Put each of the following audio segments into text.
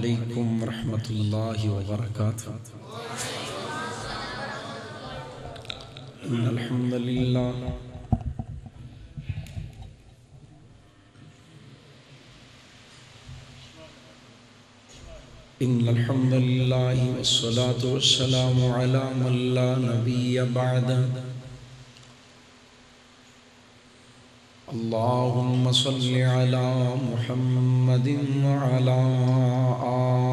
علیکم ورحمۃ اللہ وبرکاتہ۔ ان الحمد للہ والصلاة والسلام علی من لا نبی بعدہ۔ اللہم صل علی محمد وعلی آل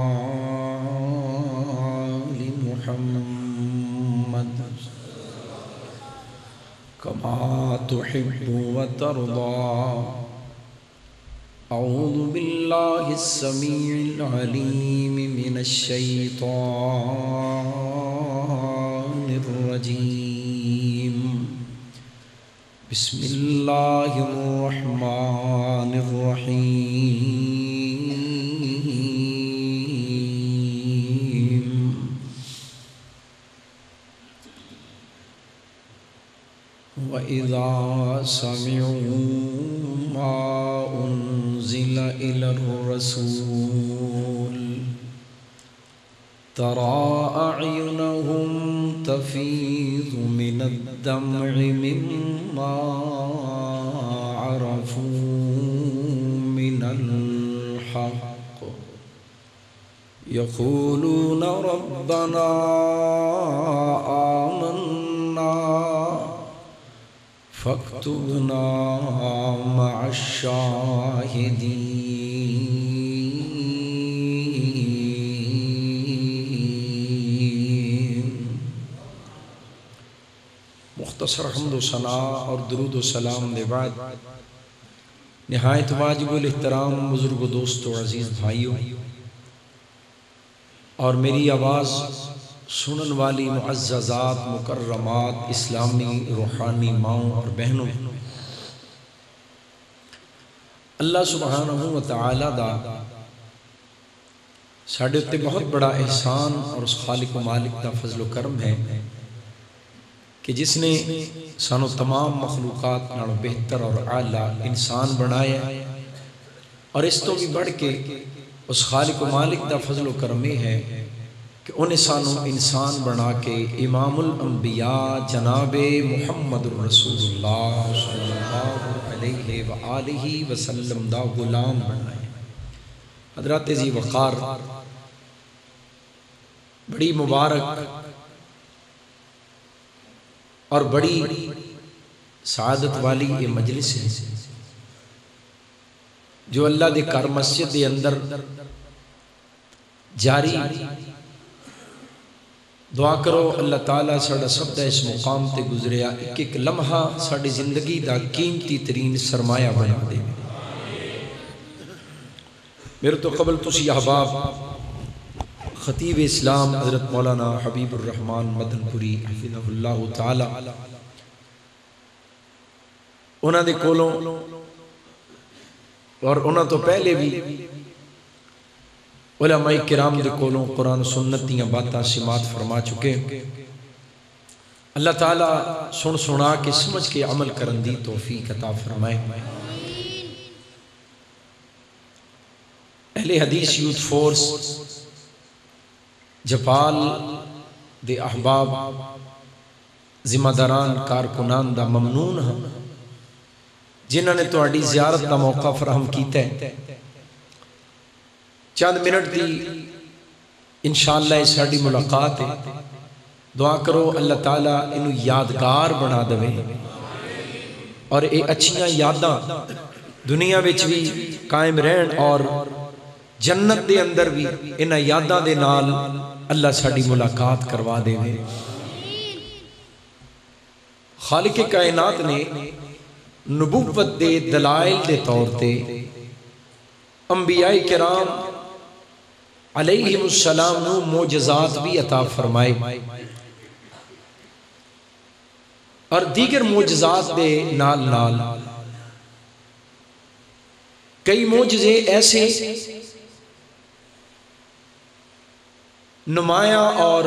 محمد کما تحب وترضى۔ اعوذ باللہ السمیع العلیم من الشیطان الرجیم۔ بسم اللہ الرحمن الرحیم۔ وَإِذَا سَمِعُوا مَا أُنزِلَ إِلَى الرَّسُولِ تَرَى أَعْيُنَهُمْ تَفِيضُ مِنَ الدَّمْعِ مِمَّا عَرَفُوا مِنَ الْحَقِّ يَقُولُونَ رَبَّنَا آمَنَّا فاکتبنا مع الشاہدین۔ مختصر حمد و ثناء اور درود و سلام دے بعد نہایت واجب الاحترام بزرگ و دوست و عزیز بھائیوں اور میری آواز سنن والی معززات مکرمات اسلامی روحانی ماؤں اور بہنوں، اللہ سبحانہ و تعالی دا ساڑھے اتے بہت بڑا احسان اور اس خالق و مالک دا فضل و کرم ہے کہ جس نے سانو تمام مخلوقات نالوں بہتر اور اعلیٰ انسان بنایا، اور اس تو بھی بڑھ کے اس خالق و مالک دا فضل و کرم ہے کہ انہیں سانو انسان بنا کے امام الانبیاء جناب محمد رسول اللہ صلی اللہ علیہ وآلہ وسلم دا غلام بنائے۔ حضرات ذی وقار، بڑی مبارک اور بڑی سعادت والی یہ مجلس ہے جو اللہ دے کار مسجد دے اندر جاری۔ دعا کرو اللہ تعالیٰ ساڑھا سب دا اس مقام تے گزریا ایک ایک لمحہ ساڑھی زندگی دا قیمتی ترین سرمایہ بنا دے۔ میرے تو قبل تسی احباب خطیب اسلام حضرت مولانا حبیب الرحمن مدن پوری حفظہ اللہ تعالی انہاں دے کولوں اور انہاں تو پہلے بھی علماء کرام دے کولوں قرآن سنتیاں باتاں سماعت فرما چکے۔ اللہ تعالیٰ سن سنا کے سمجھ کے عمل کرن دی توفیق عطا فرمائے۔ اہل حدیث یوتھ فورس جپال دے احباب ذمہ داران کارکنان دا ممنون ہاں جنہوں نے تہاڈی زیارت دا موقع فراہم کیتا ہے۔ چند منٹ دی انشاءاللہ اس ساڑھی ملاقات ہے، دعا کرو اللہ تعالیٰ انہوں یادگار بنا دوے اور اے اچھیاں یاداں دنیا وچ بھی قائم رہن اور جنت دے اندر بھی انہاں یاداں دے نال اللہ ساڑھی ملاقات کروا دے۔ خالق کائنات نے نبوت دے دلائل دے طور تے انبیاء کرام علیہ السلام نو معجزات بھی عطا فرمائے، اور دیگر معجزات دے نال نال کئی معجزے ایسے نمایاں اور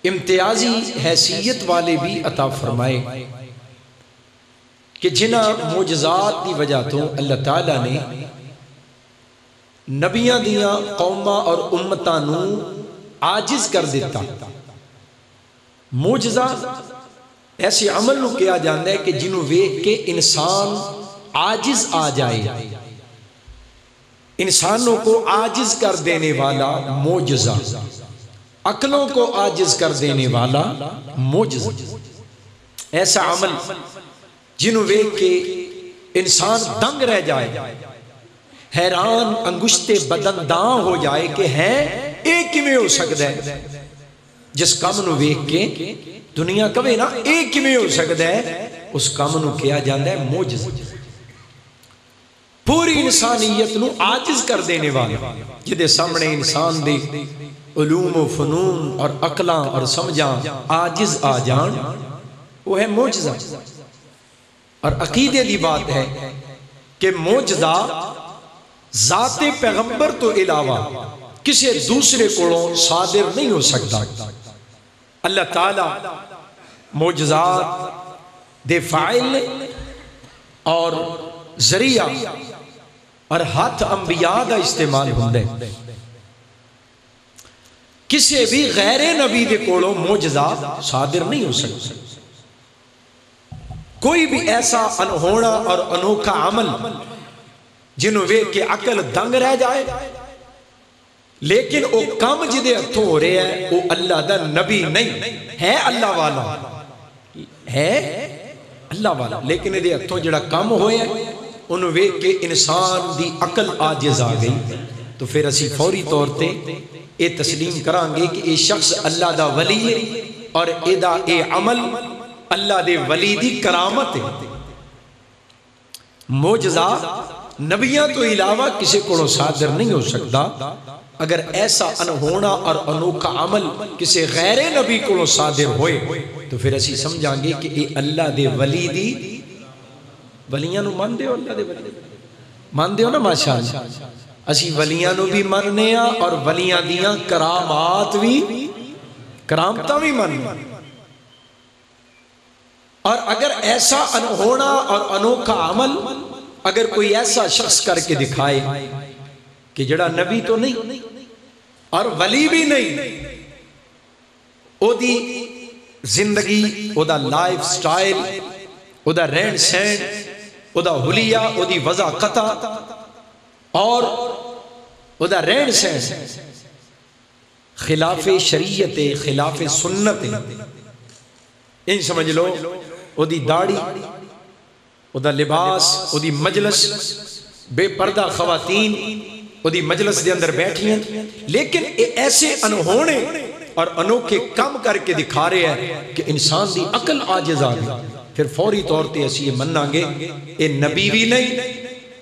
امتیازی حیثیت والے بھی عطا فرمائے کہ جنہ معجزات دی وجہ تو اللہ تعالیٰ نے نبیاں دیاں قوماں اور امتاں نو عاجز کر دیتا. معجزہ ایسے عمل نو کیا جاندہ ہے کہ جنہوں ویکھ کے انسان عاجز آ جائے. انسانوں کو عاجز کر دینے والا معجزہ، عقلوں کو عاجز کر دینے والا معجزہ. ایسا عمل جنہوں ویکھ کے انسان دنگ رہ جائے، حیران انگشت بدن داں ہو جائے کہ ہے ایک ہی میں ہو سکتا ہے. جس کام نو ویکھ کے دنیا کبھی نا ایک ہی میں ہو سکتا ہے، اس کام نو کیا جاندہ ہے معجزہ. پوری انسانیت نو عاجز کر دینے والا، جدے سامنے انسان دے علوم و فنون اور عقلاں اور سمجھاں عاجز آ جان، وہ ہے معجزہ. اور عقیدے دی بات ہے کہ معجزہ ذات پیغمبر تو علاوہ کسی دوسرے کو صادر نہیں ہو سکتا. اللہ تعالیٰ معجزات دے فاعل اور ذریعہ اور ہاتھ انبیاء دا استعمال ہوندے. کسی بھی غیر نبی دے کولوں معجزہ صادر نہیں ہو سکتا. کوئی بھی ایسا انہونا اور انوکھا عمل جنہوں وے کہ عقل دنگ رہ جائے، لیکن وہ کام جدے ہتھوں ہو رہے ہیں وہ اللہ دا نبی نہیں ہے، اللہ والا ہے، اللہ والا، لیکن یہ ہتھوں جڑا کام ہوئے ہیں انہوں وے کہ انسان دی عقل عاجز آ گئی. تو پھر اسی فوری طور تے اے تسلیم کران گے کہ اے شخص اللہ دا ولی ہے اور اے عمل اللہ دے ولی دی کرامت ہے. معجزہ نبیوں تو علاوہ کسی کو صادر نہیں ہو سکتا. اگر ایسا انہونا اور انوکھا عمل کسی غیر نبی کو صادر ہوئے تو پھر اسی سمجھائیں گے کہ اے اللہ دے ولی دی ولیاں نو مان دے ہو، اللہ دے ولی مان دے ہو نا ماشاءاللہ. اسی ولیاں نو بھی ماننے ہیں اور ولیاں دیاں کرامات بھی کرامتاں بھی ماننے. اور اگر ایسا انہونا اور انوکھا عمل اگر کوئی ایسا شخص کر کے دکھائے کہ جڑا نبی تو نہیں اور ولی بھی نہیں، او دی زندگی، او دا لائف سٹائل، او دا رہن سہن، او دا حلیہ، او دی وضاحت اور او دا رہن سہن خلاف شریعت، خلاف سنت، ان سمجھ لو او دی داڑھی، او دا لباس، او دی مجلس، بے پردہ خواتین او دی مجلس دے اندر بیٹھی ہیں، لیکن ایسے انہونے اور انوکھے کم کر کے دکھا رہے ہیں کہ انسان دی عقل عاجز آ گئی. پھر فوری طور تے اسی یہ مننا گے اے نبی بھی نہیں،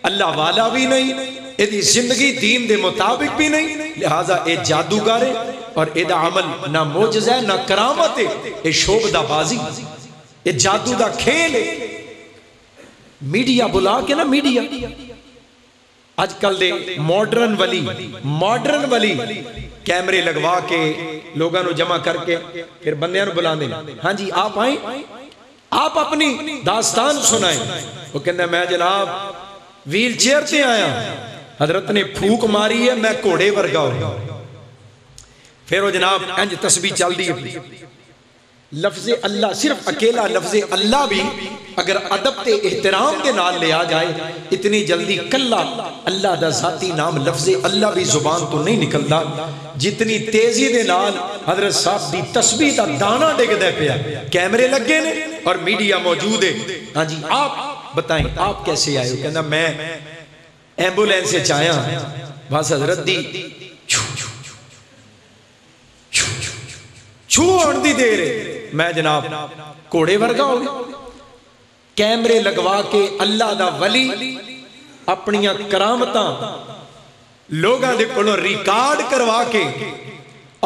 اللہ والا بھی نہیں، اے دی زندگی دین دے مطابق بھی نہیں، لہٰذا اے جادوگر ہے اور اے دا عمل نہ معجزہ ہے نہ کرامت ہے، اے شوب دا بازی، اے جادو دا کھیل ہے. میڈیا بلا کے نا، میڈیا آج کل دے ماڈرن ولی کیمرے لگوا کے لوگاں نو جمع کر کے پھر بندیاں نو بلا دیں، ہاں جی آپ آئیں، آپ اپنی داستان سنائیں. وہ کہنا میں جناب ویل چیئر تے آیا، حضرت نے پھوک ماری ہے، میں کوڑے ورگا ہوں. پھر وہ جناب انج تسبیح چل دی. لفظ اللہ، صرف اکیلا لفظ اللہ بھی اگر ادب تے احترام کے نال لے آ جائے، اتنی جلدی کلا اللہ دا ذاتی نام لفظ اللہ بھی زبان تو نہیں نکلتا جتنی تیزی دے نال حضرت صاحب دی تسبیح دا دانا ڈگ دے پیا. کیمرے لگے نے اور میڈیا موجود ہے. ہاں جی آپ بتائیں آپ کیسے آئے ہو؟ کہنا میں ایمبولینس سے چاہیا بس حضرت دی چھو آن دی دے رہے، میں جناب کوڑے ورگا ہو گیا. کیمرے لگوا کے اللہ دا ولی اپنیاں کرامتاں لوگاں دے کولوں ریکارڈ کروا کے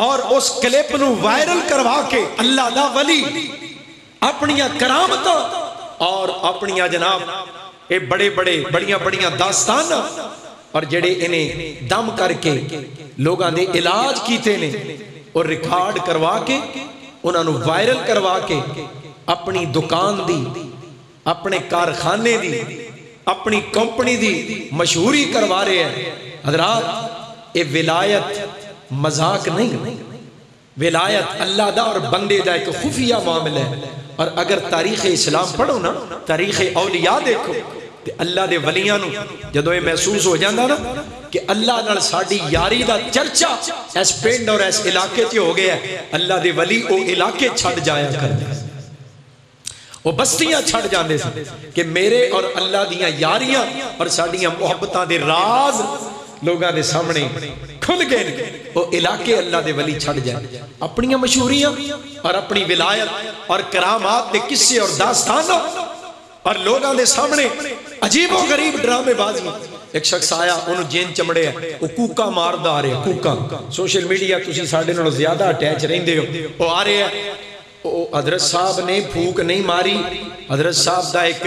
اور اس کلپ نو وائرل کروا کے اللہ دا ولی اپنیاں کرامتاں اور اپنیاں جناب اے بڑیاں داستان اور جڑے انہیں دم کر کے لوگاں دے علاج کیتے نے اور ریکارڈ کروا کے انہاں نو وائرل کروا کے اپنی دکان دی، اپنے کارخانے دی، اپنی کمپنی دی مشہوری کروا رہے ہیں. حضرات یہ ولایت مذاق نہیں، ولایت اللہ دا اور بندے دا ایک خفیہ معاملہ ہے۔ اور اگر تاریخ اسلام پڑھو نا، تاریخ اولیاء دیکھو، تے اللہ دے ولیاں نو جدو یہ محسوس ہو جاندہ نا کہ اللہ نال ساڑی یاری دا چرچا اس پنڈ اور اس علاقے تے ہو گیا ہے، اللہ دے ولی او علاقے چھڑ جایا کر دے، وہ بستیاں چھڑ جاندے سے کہ میرے اور اللہ دیاں یاریاں اور ساڑیاں محبتاں دے راز لوگاں دے سامنے کھل گئے، وہ علاقے اللہ دے ولی چھڑ جائے، اپنی مشہوریاں اور اپنی ولایت اور کرامات دے قصے اور داستانوں اور لوگاں دے سامنے عجیب و غریب ڈرامے بازی۔ ایک شخص آیا، انہوں جین چمڑے ہیں، وہ کوکا مار دا آ رہے ہیں، کوکا سوشل میڈیا تسی ساڑھے نوں زیادہ اٹیچ رہیں دے ہو، وہ آ رہے ہیں، حضرت صاحب نے پھوک نہیں ماری، حضرت صاحب دا ایک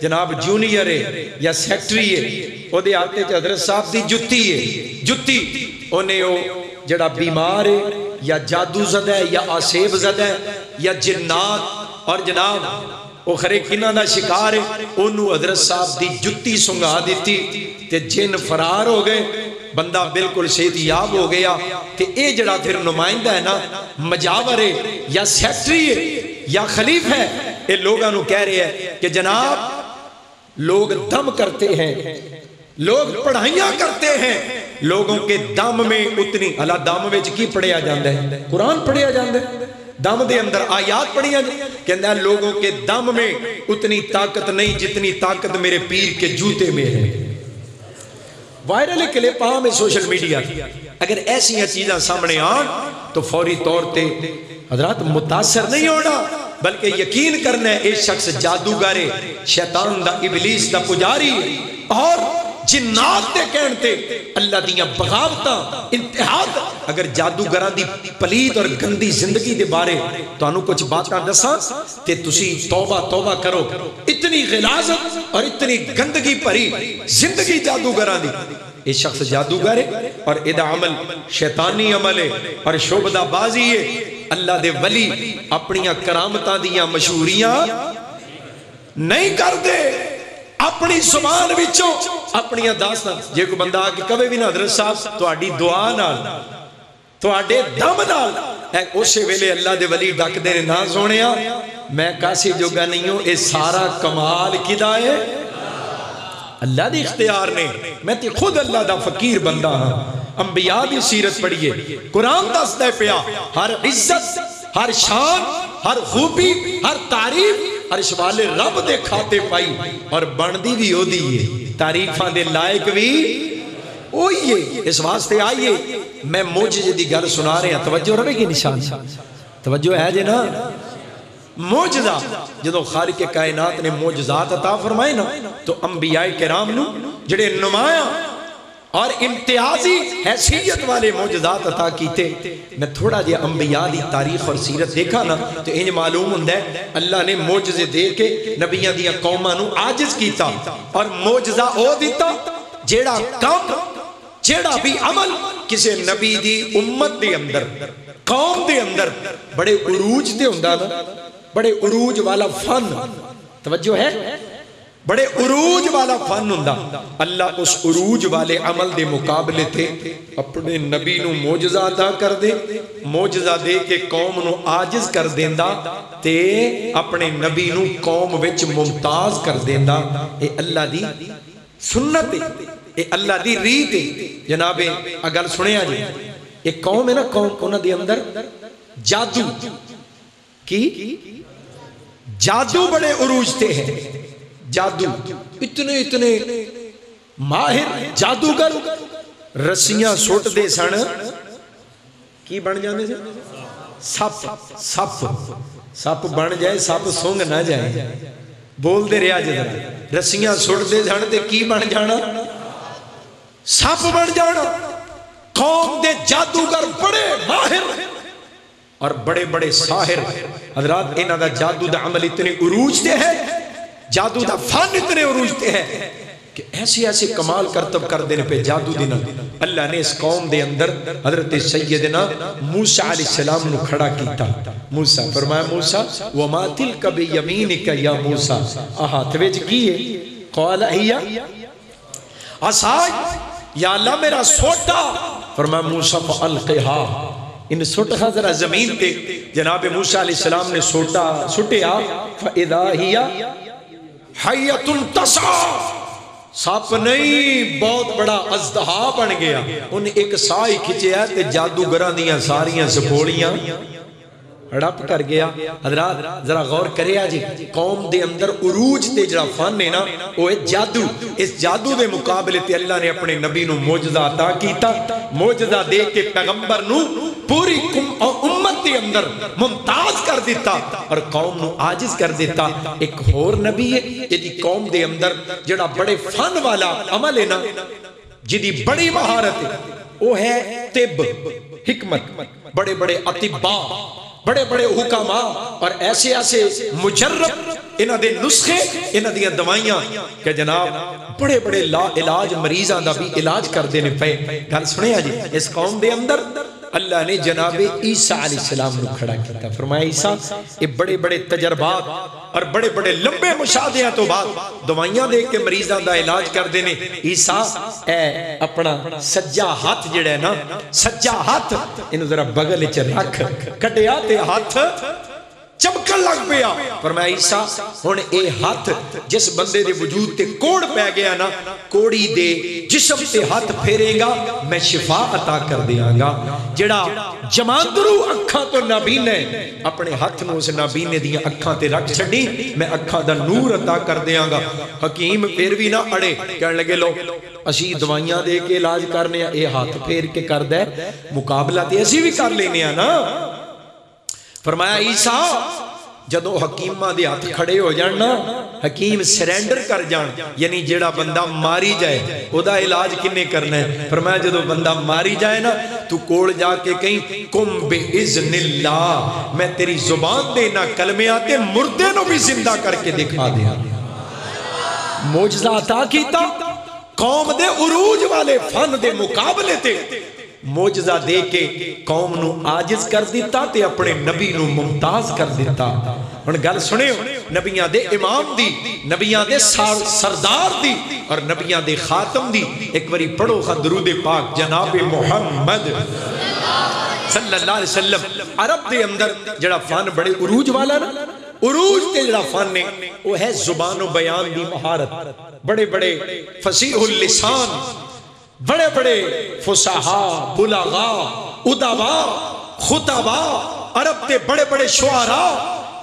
جناب جونیئر ہے یا سیکٹری ہے، وہ دے آتے تھے حضرت صاحب دی جتی ہے، جتی انہیں وہ جڑا بیمار ہے یا جادو زدہ ہے یا آسیب زدہ ہے یا جنات اور جناب وہ خرے کنہ دا شکار ہے، انہوں حضرت صاحب دی جتی سنگا دیتی تے جن فرار ہو گئے، بندہ بالکل صحت یاب ہو گیا، تے اے جڑا پھر نمائندہ ہے نا، مجاور ہے یا سیکٹری ہے یا خلیف ہے، اے لوگاں نو کہہ رہے ہیں کہ جناب لوگ دم کرتے ہیں، لوگ پڑھائیاں کرتے ہیں، لوگوں کے دم میں اتنی اللہ دم میں کی پڑھیا جاندہ ہے، قرآن پڑھیا جاندہ ہے، دم دے اندر آیات پڑھیا جاندہ ہے، کہندہ ہے لوگوں کے دم میں اتنی طاقت نہیں جتنی طاقت میرے پیر کے جوتے میں ہے۔ وائرل کلپ عام ہے سوشل میڈیا، اگر ایسی ہیں چیزیں سامنے آن تو فوری طور تے حضرات متاثر نہیں ہونا، بلکہ یقین کرنا ہے اس شخص جادوگر ہے، شیطان دا ابلیس دا پجاری ہے، اور جنات دے کہنتے اللہ دیاں بغاوتاں انتہاد۔ اگر جادوگران دی پلید اور گندی زندگی دے بارے تو انہوں کچھ باتاں دساں تے تسی توبہ کرو، اتنی غلاظت اور اتنی گندگی پری زندگی جادوگران دی۔ یہ شخص جادوگر ہے اور ادھا عمل شیطانی عمل ہے اور شعبدہ بازی ہے، اللہ دے ولی اپنیاں کرامتاں دیاں مشہوریاں نہیں کر دے، اپنی زبان وچوں اپنی داستان جے کو بندہ آگے کبھی بھی نہ حضرت صاحب تو آڈی دعا نال تو آڈے دم نال اسے ویلے اللہ دے ولی ڈاک دے نہ سونیا میں کاسی جوگا نہیں ہوں، اے سارا کمال کدا ہے اللہ دے اختیار نے، میں تے خود اللہ دا فقیر بندہ ہاں۔ انبیاء دی سیرت پڑھئے، قرآن دست دے پیا، ہر عزت، ہر شان، ہر خوبی، ہر تعریف عرش والے رب دے کھاتے پائی اور بندی بھی ہو دیئے، تعریفان دے لائق بھی ہوئیے۔ اس واسطے آئیے میں موجزے دی گر سنا رہے ہیں، توجہ رہے گی نشان، توجہ ہے جنا موجزہ جدو خالق کائنات نے موجزات عطا فرمائے نا تو انبیاء کرام نو جڑے نمایاں اور امتیازی حیثیت والے موجزات عطا کیتے۔ میں تھوڑا جے انبیاء دی تاریخ اور سیرت دیکھا نا تو انج معلوم ہوندہ ہے اللہ نے موجزے دے کے نبیاں دیا قوماں نو عاجز کیتا اور موجزہ او دیتا جیڑا کام جیڑا بھی عمل کسے نبی دی امت دے اندر قوم دے اندر بڑے عروج دے ہوندہ نا، بڑے عروج والا فن، توجہ ہے بڑے عروج والا فن ہوندہ، اللہ اس عروج والے عمل دے مقابلے تھے اپنے نبی نو موجزہ عطا کر دے، موجزہ دے کے قوم نو عاجز کر دیندہ تے اپنے نبی نو قوم وچ ممتاز کر دیندہ۔ اے اللہ دی سنت ہے، اے اللہ دی ریت ہے۔ جناب اگر سنے آجے ایک قوم ہے نا، قوم انہاں دے اندر جادو کی جادو بڑے عروج تے ہیں، جادو اتنے ماہر جادوگر رسیاں سوٹ دے سن کی بن جانے سے سپ بن جائے، سپ سونگ نہ جائے، بول دے رہا جدر رسیاں سوٹ دے سن تے کی بن جانا، سپ بن جانا۔ قوم دے جادوگر بڑے ماہر اور بڑے بڑے ساحر حضرات، انہاں دا جادو دا عمل اتنے عروج دے ہے، جادو دا فن اتنے عروج دے ہے کہ ایسے کمال کرتب کر دینے پہ جادو دینا۔ اللہ نے اس قوم دے اندر حضرت سیدنا موسیٰ علیہ السلام نو کھڑا کیتا۔ موسیٰ فرمایا موسیٰ وَمَا تِلْكَ بِيَمِينِكَ يَا موسیٰ، آہا توجہ کیے قَالَ هِيَ عَصَايَ، یا اللہ میرا سوٹا، فرمایا موسیٰ فَأَلْقِهَا، ان سوٹا ذرا زمین تے، جناب موسیٰ علیہ السلام نے سوٹا سٹیا، فَإِذَا هِيَ حَيَّةٌ تَسْعَى، ساپ نہیں بہت بڑا اژدہا بن گیا، ان ایک سا ہی کھچیا تے جادوگراں دیاں ساریاں سپوڑیاں رب کر گیا۔ حضرات ذرا غور کرے آجی، قوم دے اندر عروج تے جڑا فن ہے نا وہ ہے جادو، اس جادو دے مقابلے تے اللہ نے اپنے نبی نو موجزہ عطا کیتا، موجزہ دے کے پیغمبر نو پوری امت دے اندر ممتاز کر دیتا اور قوم نو عاجز کر دیتا۔ ایک اور نبی ہے جدی قوم دے اندر جڑا بڑے فن والا عمل ہے نا، جدی بڑی مہارت ہے، وہ ہے طب، حکمت، بڑے بڑے اطباء، بڑے بڑے حکاماں اور ایسے ایسے مجرب، انہاں دے نسخے، انہاں دیاں دوائیاں کہ جناب بڑے بڑے لا علاج مریضاں دا بھی علاج کر دینے پے۔ گل سنے جی، اس قوم دے اندر اللہ نے جناب عیسیٰ علیہ السلام نو کھڑا کیتا، فرمایا عیسیٰ یہ بڑے بڑے تجربات اور بڑے بڑے لمبے مشاہدیاں تو بعد دوائیاں دے کے مریضاں دا علاج کر دینے۔ عیسیٰ اے اپنا سجا ہاتھ جڑا ہے نا، سجا ہاتھ انہوں ذرا بغل چ رکھ، کٹیا تے ہاتھ چمکن لگ پیا، فرمایا عیسیٰ ہن اے ہاتھ جس بندے دے وجود تے کوڑ پہ گیا نا، کوڑی دے جسم تے ہاتھ پھیرے گا میں شفا عطا کر دیاں گا۔ جڑا جماندرو اکھاں تو نابینے اپنے ہاتھ نو اس نابینے دیاں اکھاں تے رکھ چھڑی، میں اکھاں دا نور عطا کر دیاں گا۔ حکیم پھر بھی نہ اڑے، کہنے لگے لو اسی دوائیاں دے کے علاج کرنے اے ہاتھ پھیر کے کر دے، مقابلہ تے اسی بھی کر لینے نا۔ فرمایا عیسیٰ جدو حکیمہ دے ہاتھ کھڑے ہو جاننا، حکیم سرینڈر کر جان، یعنی جیڑا بندہ ماری جائے او دا علاج کنے کرنا ہے۔ فرمایا جدو بندہ ماری جائے نا تو کوڑ جا کے کہیں کم بے اذن اللہ، میں تیری زبان دینا کلمے آتے مردے نو بھی زندہ کر کے دکھا دیا۔ معجزہ عطا کیتا، قوم دے عروج والے فن دے مقابلے تے معجزہ دے کے قوم نو عاجز کر دیتا تے اپنے نبی نو ممتاز کر دیتا۔ ان گل سنے ہو، نبیاں دے امام دی، نبیاں دے سردار دی اور نبیاں دے خاتم دی، ایک باری پڑھو خواہ درود پاک جناب محمد صلی اللہ علیہ وسلم۔ عرب دے اندر جڑا فن بڑے عروج والا نا، عروج تے جڑا فن نے وہ ہے زبان و بیان دی مہارت، بڑے بڑے فصیح اللسان، بڑے بڑے فصحاء، بلغاء، ادباء، خطباء، عرب تے بڑے بڑے شعراء،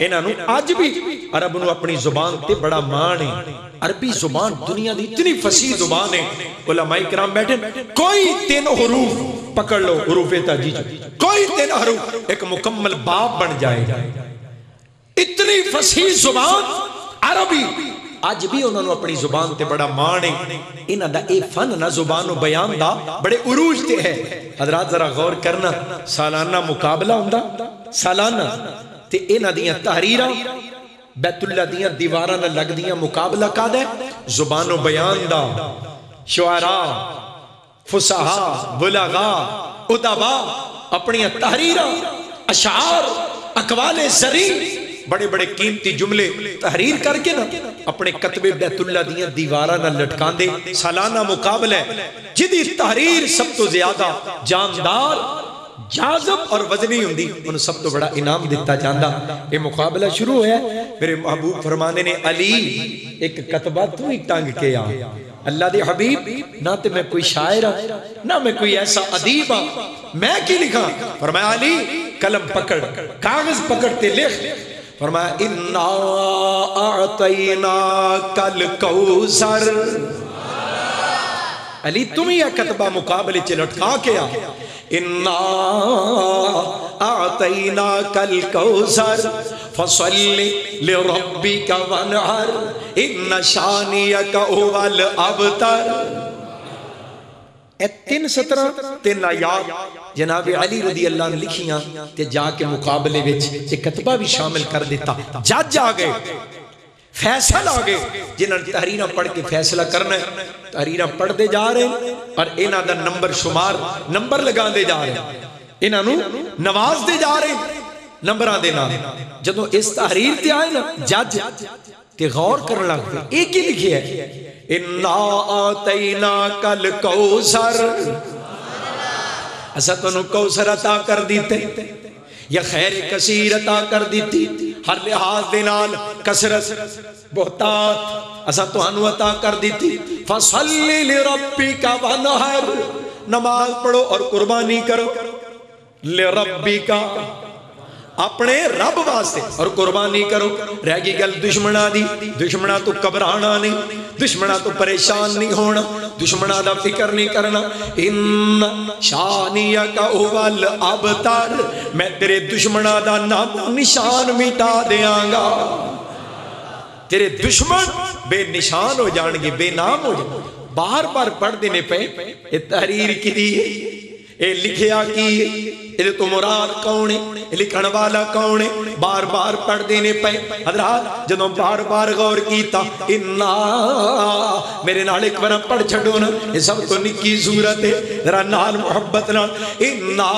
انہاں نو آج بھی عرب نو اپنی زبان تے بڑا مان ہے۔ عربی زبان دنیا دی اتنی فصیح زبان ہے، علماء کرام بیٹھے کوئی 3 حروف پکڑ لو، حروف تہجی کوئی 3 حروف ایک مکمل باب بن جائے گا، اتنی فصیح زبان عربی۔ آج بھی انہوں نے اپنی زبان تے بڑا مان ہے، انہاں دا اے فن نہ زبان و بیان دا بڑے عروج تے ہے۔ حضرات ذرا غور کرنا، سالانہ مقابلہ ہوندہ، سالانہ تے انہاں دیاں تحریراں بیت اللہ دیاں دیواراں نہ لگ دیاں، مقابلہ کا دے زبان و بیان دا، شعراء، فصحاء، بلغاء، ادباء اپنی تحریراں، اشعار، اقوال زرعی، بڑے بڑے قیمتی جملے تحریر کر کے نا اپنے کتبے بیت اللہ دیاں دیواراں نہ لٹکان دے۔ سالانہ مقابلہ ہے جدی تحریر سب تو زیادہ جاندار، جازب اور وزنی ہوندی، ان سب تو بڑا انعام دیتا جاندہ۔ یہ مقابلہ شروع ہے، میرے محبوب فرمانے نے علی ایک کتبہ تو ہی ٹانگ کے آ، اللہ دے حبیب نہ تے میں کوئی شاعر ہوں نہ میں کوئی ایسا ادیب ہوں، میں کی لکھا؟ فرمایا علی قلم پکڑ، کاغذ پکڑتے لکھ۔ فرمایا اِنَّا أَعْطَيْنَاكَ الْكَوْثَرَ، علی تم ہی کتبہ مقابلے چ لٹکا کے آ، اِنَّا أَعْطَيْنَاكَ الْكَوْثَرَ فَصَلِّ لِرَبِّكَ وَانْحَرْ إِنَّ شَانِئَكَ هُوَ الْأَبْتَرُ۔ 3 سطرہ 3 آیات جناب علی رضی اللہ عنہ لکھیاں تے جا کے مقابلے وچ ایک کتبہ بھی شامل کر دیتا۔ جج آ گئے، فیصل آ گئے، جنہاں نے تحریراں پڑھ کے فیصلہ کرنا ہے، تحریراں پڑھ دے جا رہے ہیں اور انہاں دا نمبر شمار نمبر لگا دے جا رہے ہیں، انہاں نو نواز دے جا رہے ہیں نمبراں دے نام۔ جدوں اس تحریر تے آئے نا جج تے غور کرن لگ پے، ایک ہی لکھی ہے، انا آتیناک الکوثر، اسا تنو کوثر عطا کر دیتے یا خیر کثیر عطا کر دیتی، ہر لحاظ دے نال کثرت بہتات اسا تانوں عطا کر دیتی۔ فصلی لربک وانحر، نماز پڑھو اور قربانی کرو، لربک اپنے رب واسطے اور قربانی کرو۔ رہ گئی گل دشمنہ دی، دشمنہ تو گھبرانا نہیں، دشمنہ تو پریشان نہیں ہونا، دشمنہ دا فکر نہیں کرنا۔ ان شانیک هو الابتر، میں تیرے دشمنہ دا نام نشان مٹا دیاں گا، تیرے دشمن بے نشان ہو جان گے، بے نام ہو جان گے۔ بار بار پڑھ دینے پہ یہ تحریر کی دی ہے، یہ لکھیا کی یہ تو مراد کون ہے، لکھن والا کون ہے، بار بار پڑھ دینے پہ حضرات جدوں بار بار غور کیتا، انا میرے نال ایک بار پڑھ چھڑو نا، یہ سب تو نکی صورت ہے، ذرا نال محبت نال، انا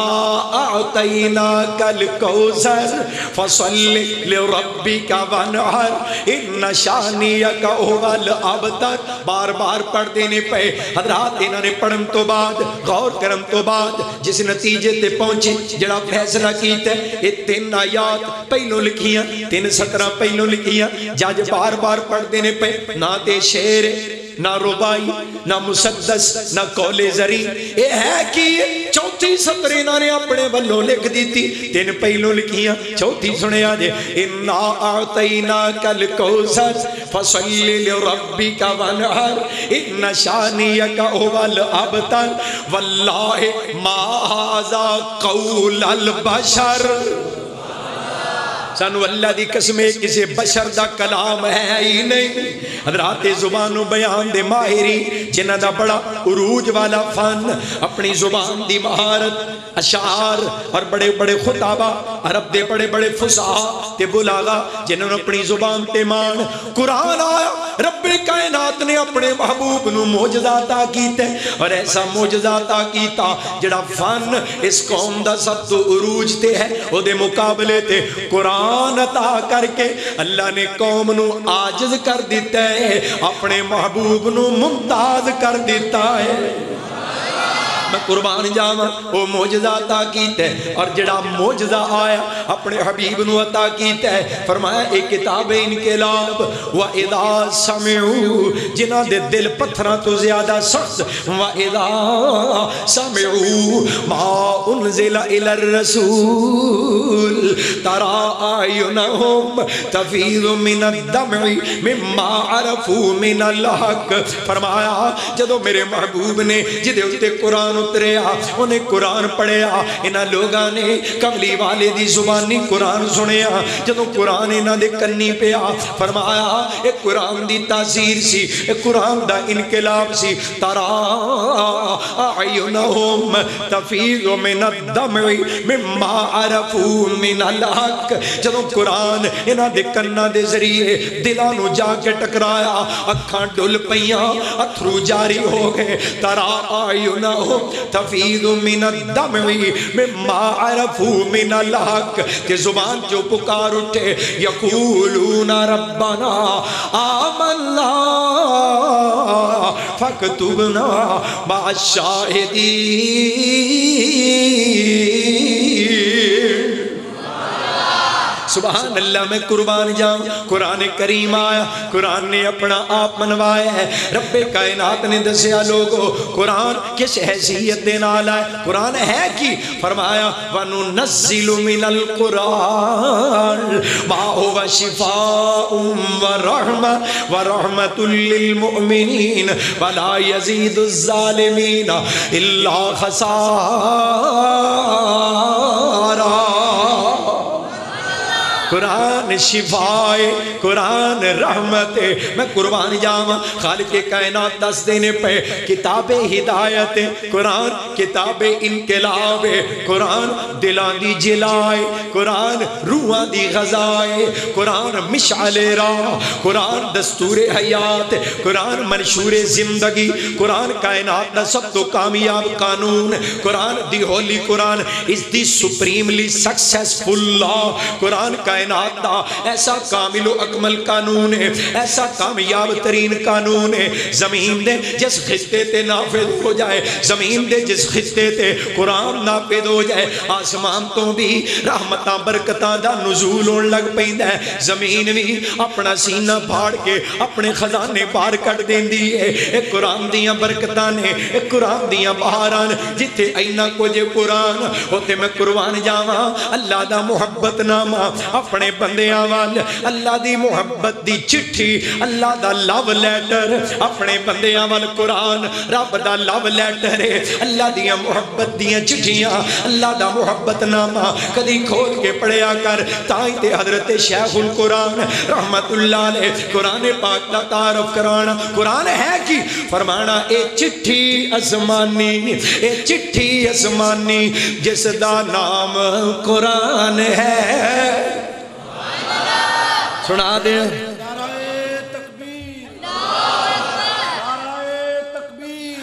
اعطیناک الکوثر فصلی لربک وانحر ان شانیک هو الابتر۔ بار بار پڑھ دینے پہ حضرات انہوں نے پڑھن تو بعد غور کرن تو بعد جس نتیجے تے پہنچے جڑا فیصلہ کیتا ہے، یہ 3 آیات پہلوں لکھیاں، 3 سطرہ پہلوں لکھیاں، جاج بار بار پڑھ دینے پہ نہ تے شعر نہ ربائی نہ مسدس نہ قول زری، یہ ہے کہ چوتھی سطر انہوں نے اپنے بلوں لکھ دیتی، 3 پہلوں لکھیاں، چوتھی سنے آجے انا اعطیناک الکوثر فصلی لربک وانحر ان شانیک هو الابتر واللہ ما ھذا قول البشر۔ سانو اللہ دی قسم ہے کسی بشر دا کلام ہے ہی نہیں۔ حضرات زبان و بیان دے ماہری جنہ دا بڑا عروج والا فن، اپنی زبان دی مہارت، اشعار اور بڑے بڑے خطابہ، عرب دے بڑے بڑے فصاحہ تے بلاغا جنہوں نے اپنی زبان تے مان۔ قرآن آیا، رب کائنات نے اپنے محبوب نو معجزہ عطا کیتے اور ایسا معجزہ عطا کیتا جڑا فن اس قوم دا سب تو عروج تے ہے، او دے مقابلے تے قرآن عطا کر کے اللہ نے قوم نو عاجز کر دیتا ہے، اپنے محبوب نو ممتاز کر دیتا ہے۔ میں قربان جاواں، وہ معجزہ عطا کیتا ہے اور جڑا معجزہ آیا اپنے حبیب نو عطا کیتا ہے، فرمایا ایک کتاب انقلاب وَإِذَا سَمِعُوا، جنہ دے دل پتھراں تو زیادہ سخت، وَإِذَا سَمِعُوا مَا أُنزِلَ إِلَى الرَّسُولِ تَرَى أَعْيُنَهُمْ تَفِيضُ مِنَ الدَّمْعِ مِمَّا عَرَفُوا مِنَ الْحَقِّ۔ فرمایا جدو میرے محبوب نے جدے اتے قرآن اتریا، انہیں قرآن پڑھیا، انہاں لوگاں نے کملی والے دی زبانی قرآن سنیا، جدو قرآن انہاں دے کنی پیا، فرمایا ایک قرآن دی تاثیر سی، ایک قرآن دا انقلاب سی۔ تَرَى أَعْيُنَهُمْ تَفِيضُ مِنَ الدَّمْعِ مِمَّا عَرَفُوا مِنَ الْحَقِّ، جدو قرآن انہاں دے کنہ دے ذریعے دلانو جا کے ٹکرایا، اکھاں ڈل پیاں، اتھرو جاری ہو گئے۔ تَرَى أَعْيُنَهُمْ تفیض من الدمع مما عرفوا من الحق، کہ زبان جو پکار اٹھے، یقولون ربنا آمنا فاکتبنا مع الشاہدین۔ سبحان اللہ، میں قربان جاؤں، قرآن کریم آیا، قرآن نے اپنا آپ منوایا ہے، رب کائنات نے دسیا لوگو قرآن کس حیثیت دے نال آئے، قرآن ہے کی، فرمایا وَنُنَزِّلُ مِنَ الْقُرْآنِ مَا هُوَ شِفَاءٌ وَرَحْمَةٌ لِّلْمُؤْمِنِينَ وَلَا يَزِيدُ الظَّالِمِينَ إِلَّا خَسَارًا۔ قرآن شفائے، قرآن رحمت، میں قربان جاواں، خالق کائنات دس دینے پہ کتاب ہدایت، قرآن کتاب انقلاب، قرآن دلان دی جلائے، قرآن روحاں دی غذائے، قرآن مشعل راہ، قرآن دستور حیات، قرآن منشور زندگی، قرآن کائنات دا سب تو کامیاب قانون، قرآن دی ہولی قرآن is the supremely successful law، قرآن کائنات کائنات دا ایسا کامل و اکمل قانون ہے، ایسا کامیاب ترین قانون ہے، زمین دے جس خطے تے نافذ ہو جائے، زمین دے جس خطے تے قرآن نافذ ہو جائے، آسمان تو بھی رحمتاں برکتاں دا نزول ہون لگ پیندا ہے، زمین بھی اپنا سینہ پھاڑ کے اپنے خزانے باہر کٹ دیندی ہے۔ ایک قرآن دیاں برکتاں نے، ایک قرآن دیاں بہاراں، جتھے اینا کچھ قرآن ہوتے میں قربان جاواں۔ اللہ دا محبت نامہ اپنے بندیاں وال، اللہ دی محبت دی چٹھی، اللہ دا لو لیٹر اپنے بندیاں وال، قرآن رب دا لو لیٹر ہے، اللہ دیاں محبت دیاں چٹھیاں، اللہ دا محبت نامہ کدی کھول کے پڑھیا کر۔ تائیں تے حضرت شیخ القرآن رحمت اللہ علیہ قرآن پاک دا تعارف کرانا، قرآن ہے کی فرمانا اے چٹھی آسمانی، اے چٹھی آسمانی جس دا نام قرآن ہے۔ سنا دیں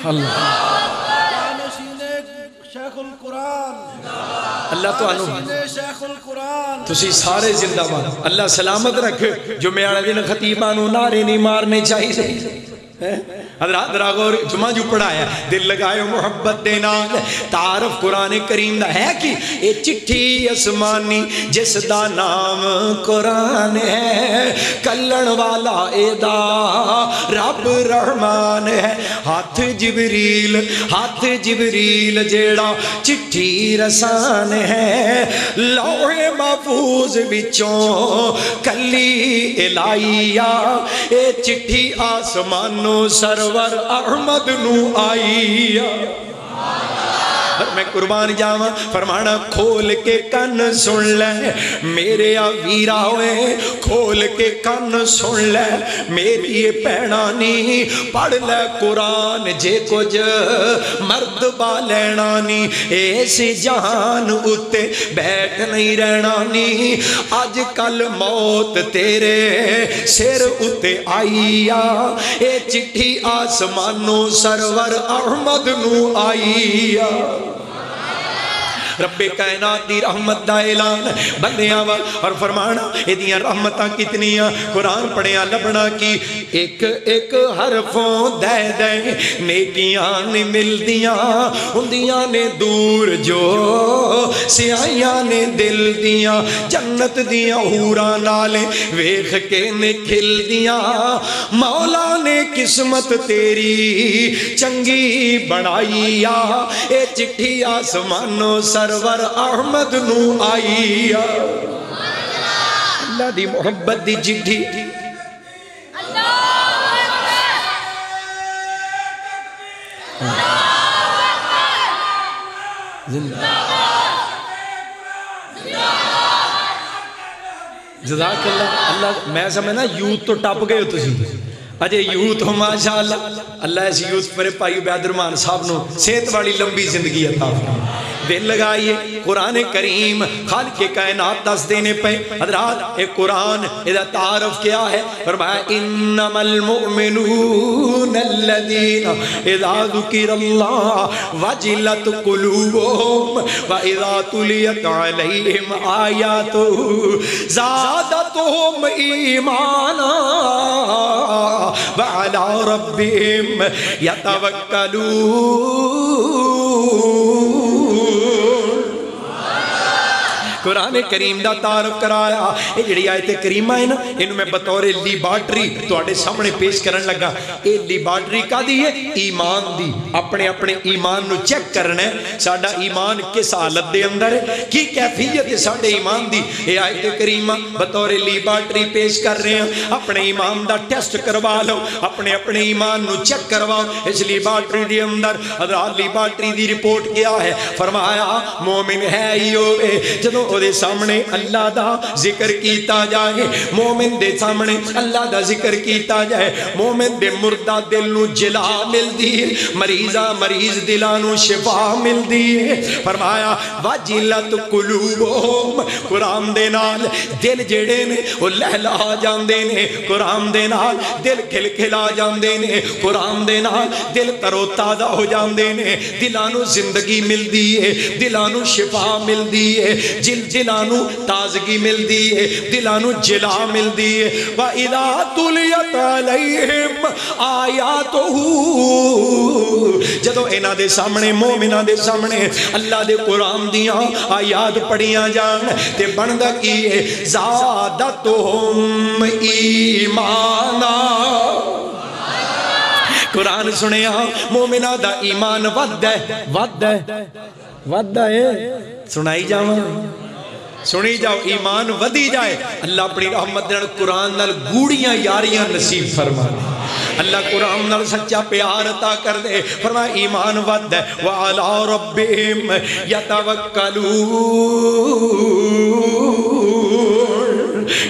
اللہ شیخ القرآن، اللہ تو آنو شیخ القرآن، تسی سارے زندہ باد، اللہ سلامت رکھے۔ جو میاڑا دن خطیبانو نعرے نہیں مارنے چاہیے، حضرات راغور جمعہ جو پڑھایا دل لگائے محبت دینا۔ تعارف قرآن کریم دا ہے کہ اے چٹھی آسمانی جس دا نام قرآن ہے، کلن والا اے دا رب رحمان ہے، ہاتھ جبریل جیڑا چٹھی رسان ہے، لوح محفوظ بچوں کلی الہیہ، اے چٹھی آسمانوں سرور احمد نو آئی۔ میں قربان جاواں فرمانا کھول کے کن سن لے میرے ویرا ہوئے، کھول کے کن سن لے میری بہنانی، پڑھ لے قرآن جے کچھ مرد با لینانی، ایسی جہان اتے بیٹھ نہیں رہنانی، آج کل موت تیرے سر اتے آئی، اے چٹھی آسمانوں سرور احمد نو آئی۔ رب کائنات دی رحمت دا اعلان بندیاں وال، اور فرمانا ایدیاں رحمتاں کتنیاں، قرآن پڑھیاں لبنا کی، ایک ایک حرفوں دے دے نیکیاں نے مل دیاں، ہندیاں نے دور جو سیاہیاں نے دل دیاں، جنت دیاں حوراں نالے ویخ کے نے کھل دیاں، مولا نے قسمت تیری چنگی بڑھائی، اے چٹھی آسمانوں سرور احمد نو آئی۔ اللہ دی محبت دی چٹھی، جزاک اللہ۔ اللہ میں سمجھنا یوت تو ٹپ گئے ہو تسی، اجے یوت ہو ماشاءاللہ، اللہ اس یوت پر پائی عبید الرحمان صاحب نو صحت والی لمبی زندگی عطا فرمائے۔ دل لگائیے قرآن کریم خالق کائنات دس دینے پہ حضرات ایک قرآن اذا تعارف کیا ہے، فرمایا انما المؤمنون الذین اذا ذکر اللہ وجلت قلوبهم واذا تلیت علیہم آیاتہ زادتهم ایمانا وعلی ربهم یتوکلون۔ قرآن کریم دا تعارف کرایا۔ یہ جڑی آیت کریمہ ہے نا، انہوں میں بطور لیبارٹری تو آڑے سامنے پیش کرن لگا۔ یہ لیبارٹری کا دی ہے ایمان دی، اپنے اپنے ایمان نو چیک کرنا ہے ساڑھا ایمان کس حالت دے اندر ہے، کی کیفیت ہے ساڑھے ایمان دی۔ یہ آیت کریمہ بطور لیبارٹری پیش کر رہے ہیں، اپنے ایمان دا ٹیسٹ کروا لو، اپنے اپنے ایمان نو چیک کرواؤ۔ اس لیبارٹری دی اندر حضرات لیبارٹری دی رپورٹ کیا ہے، فرمایا مومن ہے ہی ہوئے جدوں دے سامنے اللہ دا ذکر کیتا جائے، مومن دے سامنے اللہ دا ذکر کیتا جائے، مومن دے مردہ دل نو جلا مل دیئے، مریض دلانو شفا مل دیئے۔ فرمایا وَجِلَتْ قُلُوبُهُمْ، قرآن دے نال دل جڑے نے وہ لہلا جاندے نے، قرآن دے نال دل کھل کھلا جاندے نے، قرآن دے نال دل ترو تازہ ہو جاندے نے، دلانو زندگی مل دیئے، دلانو شفا مل دیئے۔ دلانو تازگی مل دی ہے، دلانو جلا مل دی ہے۔ وَإِذَا تُلِيَتْ عَلَيْهِمْ آیاتُهُ، جدو انہاں دے سامنے مومناں دے سامنے اللہ دے قرآن دیاں آیات پڑھیاں جان تے بندا کی ہے زادتہم ایمانا۔ قرآن سنیا مومنہ دا ایمان ود ہے، ود ہے، ود ہے، سنائی جاؤں، سنی جاؤ، ایمان ودی جائے۔ اللہ اپنی رحمت دے قرآن نال گوڑیاں یاریاں نصیب فرما دے، اللہ قرآن نال سچا پیار عطا کر دے۔ فرما ایمان ود ہے، وَعَلَىٰ رَبِّهِمْ يَتَوَكَّلُونَ،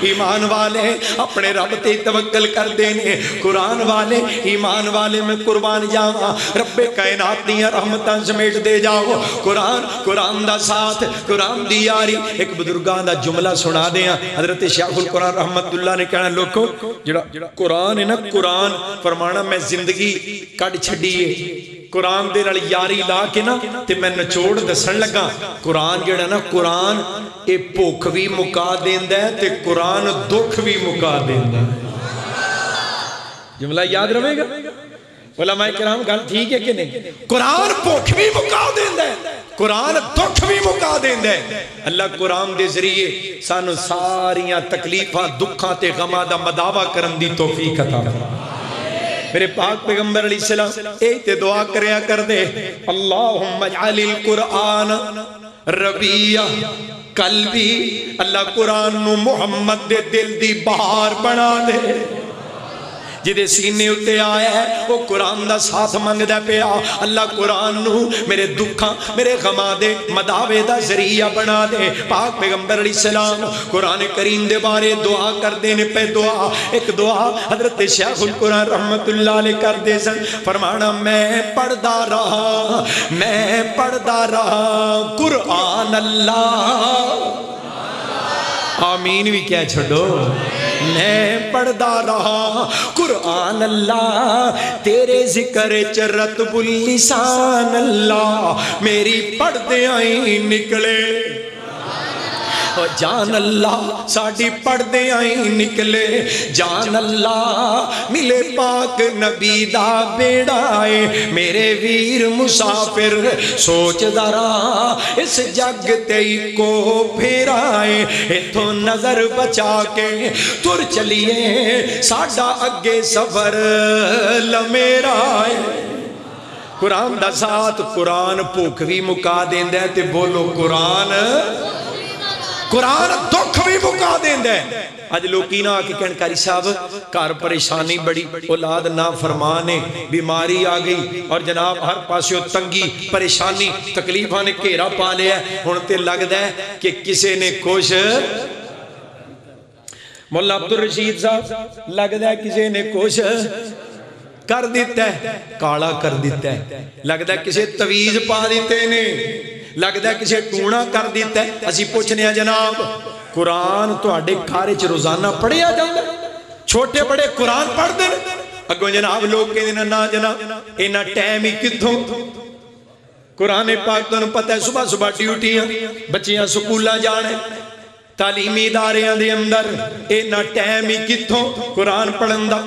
ایمان والے اپنے رب تے توکل کر دینے۔ قرآن والے ایمان والے میں قربان جاؤں، رب کائنات دیا رحمتاں سمیٹ دے جاؤ۔ قرآن دا ساتھ، قرآن دی یاری۔ ایک بزرگان دا جملہ سنا دیا، حضرت شیخ القرآن رحمت اللہ نے کہنا لوگو جڑا قرآن ہے نا، قرآن فرمانا میں زندگی کٹ چھڑیے قرآن دے نال یاری لا کے نا تے میں نچوڑ دسن لگا۔ قرآن جڑا نا، قرآن اے بھوک بھی مکا دیندہ ہے تے قرآن دکھ بھی مکا دیندہ ہے۔ جملہ یاد رہے گا؟ علماء کرام گل ٹھیک ہے کہ نہیں؟ قرآن بھوک بھی مکا دیندہ ہے، قرآن دکھ بھی مکا دیندہ ہے۔ اللہ قرآن دے ذریعے سانو ساریاں تکلیفاں دکھاں تے غماں دا مداوع کرن دی توفیق عطا فرمائے۔ میرے پاک پیغمبر علیہ السلام ایک دعا کریا کر دے، اللہم اجعل القرآن ربیع قلبی، اللہ قرآن نو محمد دے دل دی بہار بنا دے۔ جدے سینے اتے آیا ہے وہ قرآن دا ساتھ منگ دے پیا، اللہ قرآن نو میرے دکھاں میرے غماں دے مداوے دا ذریعہ بنا دے۔ پاک پیغمبر علیہ السلام قرآن کریم دے بارے دعا کر دینے پہ دعا، ایک دعا حضرت شیخ القرآن رحمت اللہ علیہ کر دے سن، فرمانا میں پڑھدا رہا قرآن اللہ، آمین بھی کیا چھڑو، میں پڑھدا رہا قرآن اللہ، تیرے ذکر رتب اللسان اللہ، میری پڑھدے آئیں نکلے جان اللہ، ساڑھی پڑھدے آئیں نکلے جان اللہ، ملے پاک نبی دا بیڑائے میرے ویر مسافر، سوچ ذرا اس جگ تے کو پھیرائے، اتھو نظر بچا کے تر چلیے ساڑھا اگے سفر لمیرائے۔ قرآن دا ساتھ، قرآن بھوک بھی مکا دیندہ ہے تے بولو قرآن دکھ بھی مکا دیندہ ہے۔ آج لوگی نہ آکے کہن کاری صاحب کار پریشانی بڑی، اولاد نافرمانے، بیماری آگئی اور جناب ہر پاسیو تنگی پریشانی تکلیفہ نے کیرا پا لیا ہے، ہونتے لگ دے کہ کسے نے کوش مولا عبدالرشید صاحب لگ دے کسے نے کوش کر دیتا ہے، کالا کر دیتا ہے، لگ دے کسے تویز پا دیتے نے، لگ دے کسے ٹونا کر دیتا ہے۔ اسی پوچھنے ہیں جناب قرآن تو آڈے کھارے چھ روزانہ پڑھے آ جاندے، چھوٹے بڑے قرآن پڑھ دے، اگو جناب لوگ کے دینا نا جناب اینا ٹائم ہی کتھوں قرآن پاک تو پتہ ہے صبح صبح ڈیوٹیاں بچیاں سکولہ جانے تعلیمی اداریاں دے اندر اینا ٹائم ہی کتھوں قرآن پڑھندہ۔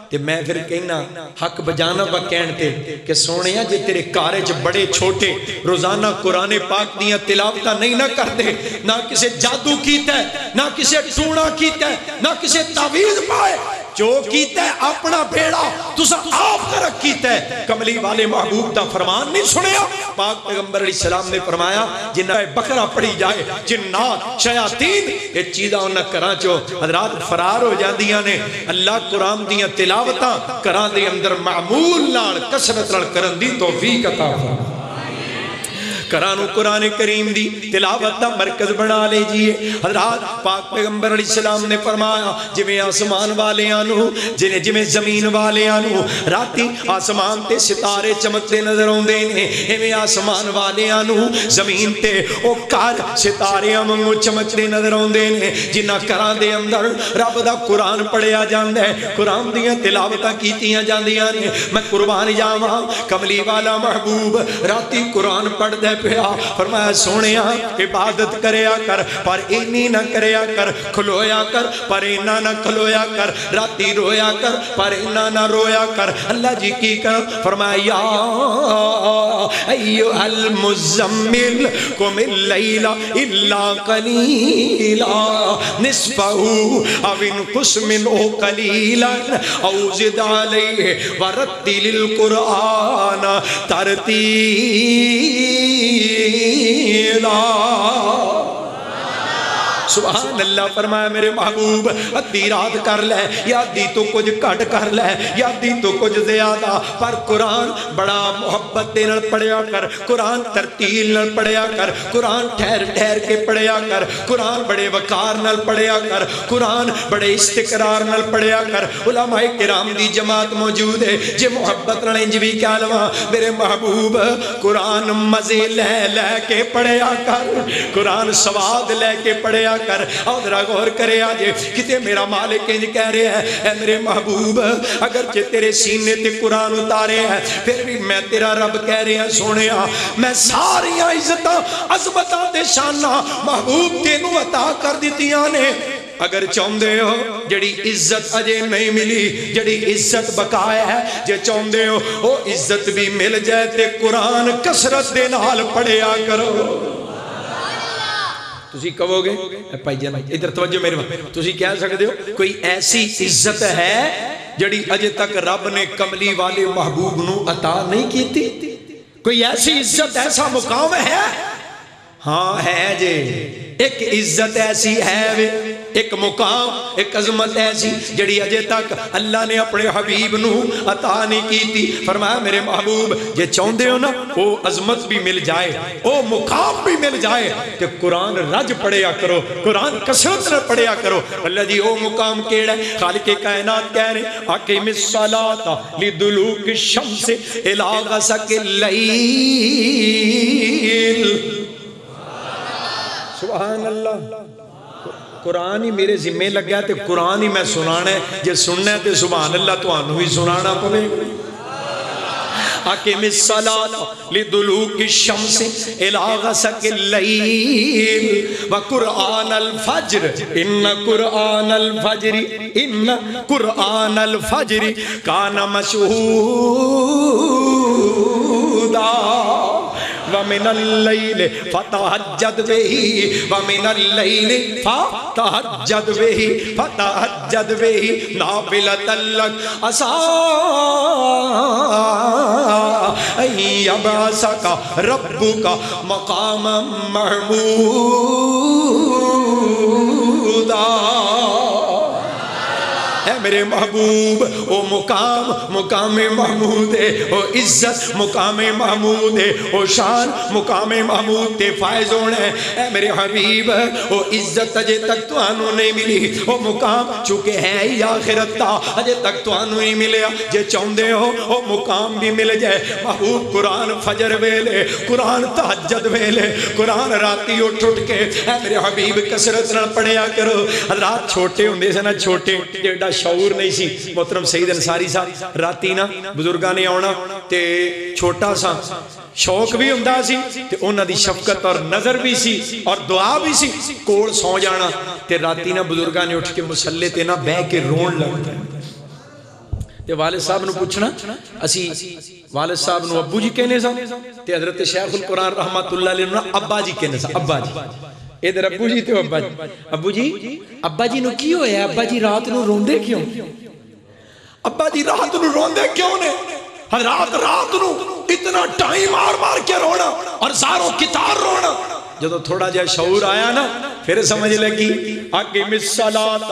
تے میں پھر کہنا حق بجانا با کہنتے کہ سونیا جے تیرے کارج بڑے چھوٹے روزانہ قرآن پاک دیاں تلاوتہ نہیں نہ کر دے، نہ کسے جادو کیتا ہے، نہ کسے ٹونا کیتا ہے، نہ کسے تعویذ پائے، جو کیتا ہے اپنا بیڑا تسا آپ ترک کیتا ہے۔ کملی والے محبوب دا فرمان نہیں سنیا، پاک پیغمبر علیہ السلام نے فرمایا جنہ بکرہ پڑھی جائے جنات شیاطین یہ چیزہ انہ کران چو حضرات فرار ہو جاندیاں نے۔ اللہ قرآن دیاں تلاوتاں کران دے اندر معمول نال کسرت نال کرن دی توفیق عطا فرمائے۔ کرانو قرآن کریم دی تلاوت دا مرکز بنا لے جیے۔ حضرات پاک پیغمبر علیہ السلام نے فرمایا جویں آسمان والے آنو جویں زمین والے آنو راتی آسمان تے ستارے چمکتے نظر ہوندے نے، ایویں آسمان والے آنو زمین تے او کار ستارے آنو چمکتے نظر ہوندے نے، جنہ کران دے اندر رب دا قرآن پڑھیا جاندہ ہے، قرآن دیاں تلاوتاں کیتیاں جاندیاں نے۔ میں قربان جاواں کملی والا محبوب راتی قرآن پڑھ دے پیا فرمایا سونیا عبادت کریا کر پر اینی نہ کریا کر کھلویا کر پر اینا نہ کھلویا کر راتی رویا کر پر اینا نہ رویا کر اللہ جی کی کر فرمایا یا ایوہ المزمل قم اللیل الا قلیلا نصفہ او انقص منہ قلیلا او زد علیہ ورتل القرآن ترتیلا سبحان اللہ فرمایا میرے محبوب ادھی رات کر لے یا ادھی تو کچھ کٹ کر لے یا ادھی تو کچھ زیادہ پر قرآن بڑا محبت دے نال پڑھیا کر قرآن ترتیل نال پڑھیا کر قرآن ٹھہر ٹھہر کے پڑھیا کر قرآن بڑے وقار نال پڑھیا کر قرآن بڑے استقرار نال پڑھیا کر علماء کرام دی جماعت موجود ہے جے محبت نال انج بھی کیا لواں میرے محبوب قرآن مزے لے لے کے پڑھیا کر قرآن سواد لے کے پڑھیا کر اور ذرا غور کرے آجے کتے میرا مالک انج کہہ رہے ہیں اے میرے محبوب اگرچہ تیرے سینے تے قرآن اتارے ہیں پھر بھی میں تیرا رب کہہ رہے ہیں سونیا میں ساری عزتاں عظمتاں تے شاناں محبوب تینوں عطا کر دیتیاں نے اگر چاہندے ہو جڑی عزت اجے نہیں ملی جڑی عزت بقایا ہے جے چاہندے ہو وہ عزت بھی مل جائے تے قرآن کثرت دے نال پڑھیا کرو تسی کہو گے پائی جانا ادھر توجہ میرے وہاں تسی کہہ سکتے ہو کوئی ایسی عزت ہے جڑی اجے تک رب نے کملی والے محبوب نو عطا نہیں کی تھی کوئی ایسی عزت ایسا مقام ہے ہاں ہے جے ایک عزت ایسی ہے ایک مقام ایک عظمت ایسی جڑی اجے تک اللہ نے اپنے حبیب نو عطا نہیں کی تھی فرمایا میرے محبوب یہ چاہندے ہو نا وہ عظمت بھی مل جائے وہ مقام بھی مل جائے کہ قرآن رج پڑھیا کرو قرآن کثرت نہ پڑھیا کرو اللہ جی وہ مقام کیڑا ہے خالق کائنات کہہ رہے اقیم الصلاۃ لدلوک الشمس الی غسق اللیل سبحان اللہ قرآن ہی میرے ذمہ لگا تے قرآن ہی میں سنانا ہے جے سننا ہے تے سبحان اللہ تو آنو ہی سنانا پڑے اقیم الصلاۃ لدلوک الشمس الی غسق اللیل وقرآن الفجر ان قرآن الفجر کان مشہودا وَمِنَ اللَّيْلِ فَتَحَجَّدْ بِهِ وَمِنَ اللَّيْلِ فَتَحَجَّدْ بِهِ نَافِلَةً لَكَ عَسَىٰ أَن يَبْعَثَكَ رَبُّكَ مَقَامًا مَحْمُودًا اے میرے محبوب وہ مقام محمود ہے وہ عزت مقام محمود ہے وہ شان مقام محمود تے فائز ہونا ہے اے میرے حبیب وہ عزت اجے تک تو آنو نہیں ملی وہ مقام چونکہ ہے ہی آخرت تا اجے تک تو آنو نہیں ملیا جے چاہندے ہو وہ مقام بھی مل جائے محبوب قرآن فجر ویلے قرآن تہجد ویلے قرآن راتی اٹھ کے اے میرے حبیب کثرت نہ پڑھیا کرو رات چھوٹے ہوندے سے نہ چھوٹے جیڑا شعور نہیں سی محترم سید انصاری صاحب راتی نا بزرگاں نے آنا تے چھوٹا سا شوق بھی ہوندا سی تے انہاں دی شفقت اور نظر بھی سی اور دعا بھی سی کول سو جانا تے راتی نا بزرگاں نے اٹھ کے مصلے تے نا بہ کے رون لگتا ہے تے والد صاحب نو پوچھنا اسی والد صاحب نو ابو جی کہنے سا تے حضرت شیخ القرآن رحمت اللہ علیہ نو ابا جی کہنے سا ابا جی ادھر ابو جی تے ابو جی نو کی ہویا ابا جی رات نو روندے کیوں ابا جی رات نو روندے کیوں نے رات نو اتنا ٹائم مار کے رونا اور زاروں کتار رونا جدو تھوڑا جا شعور آیا نا پھر سمجھ لگی اقیم الصلاۃ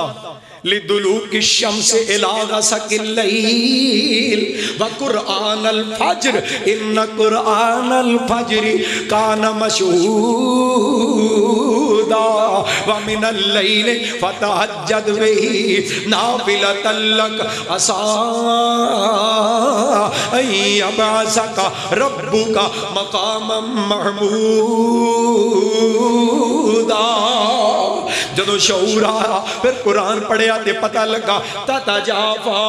لدلوک الشمس الی غسق اللیل وقرآن الفجر ان قرآن الفجر کان مشہودا ومن اللیل فتہجد بہ نافلۃ لک عسیٰ ان یبعثک ربک مقاما محمودا جدو شعور آیا پھر قرآن پڑھیا تے پتہ لگا تتجافا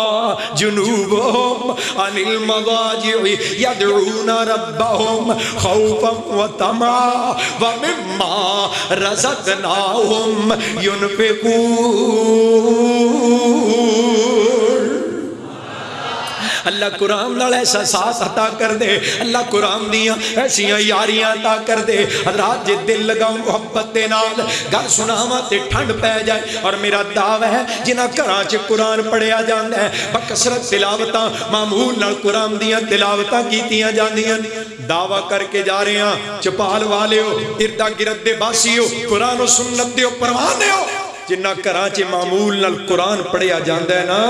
جنوبہم عن المضاجع یدعون ربہم خوفا وطمعا ومما رزقناہم ينفقون۔ اللہ قرآن نال ایسا ساتھ عطا کر دے، اللہ قرآن دیاں ایسیاں یاریاں عطا کر دے۔ حضرات جے دل لگاؤں محبت دے نال گل سناواں تے ٹھنڈ پہ جائے، اور میرا دعویٰ ہے جنہاں گھراں چ قرآن پڑھیا جاندا ہے بکثرت تلاوتاں معمول نال قرآن دیاں تلاوتاں کیتیاں جاندیاں۔ دعویٰ کر کے جا رہے ہیں چپال والے ہو، اردا گرد دے باسی ہو، قرآن و سنت دے پروانے ہو، جنہ کراچے معمول نال قرآن پڑھیا جاندہ ہے نا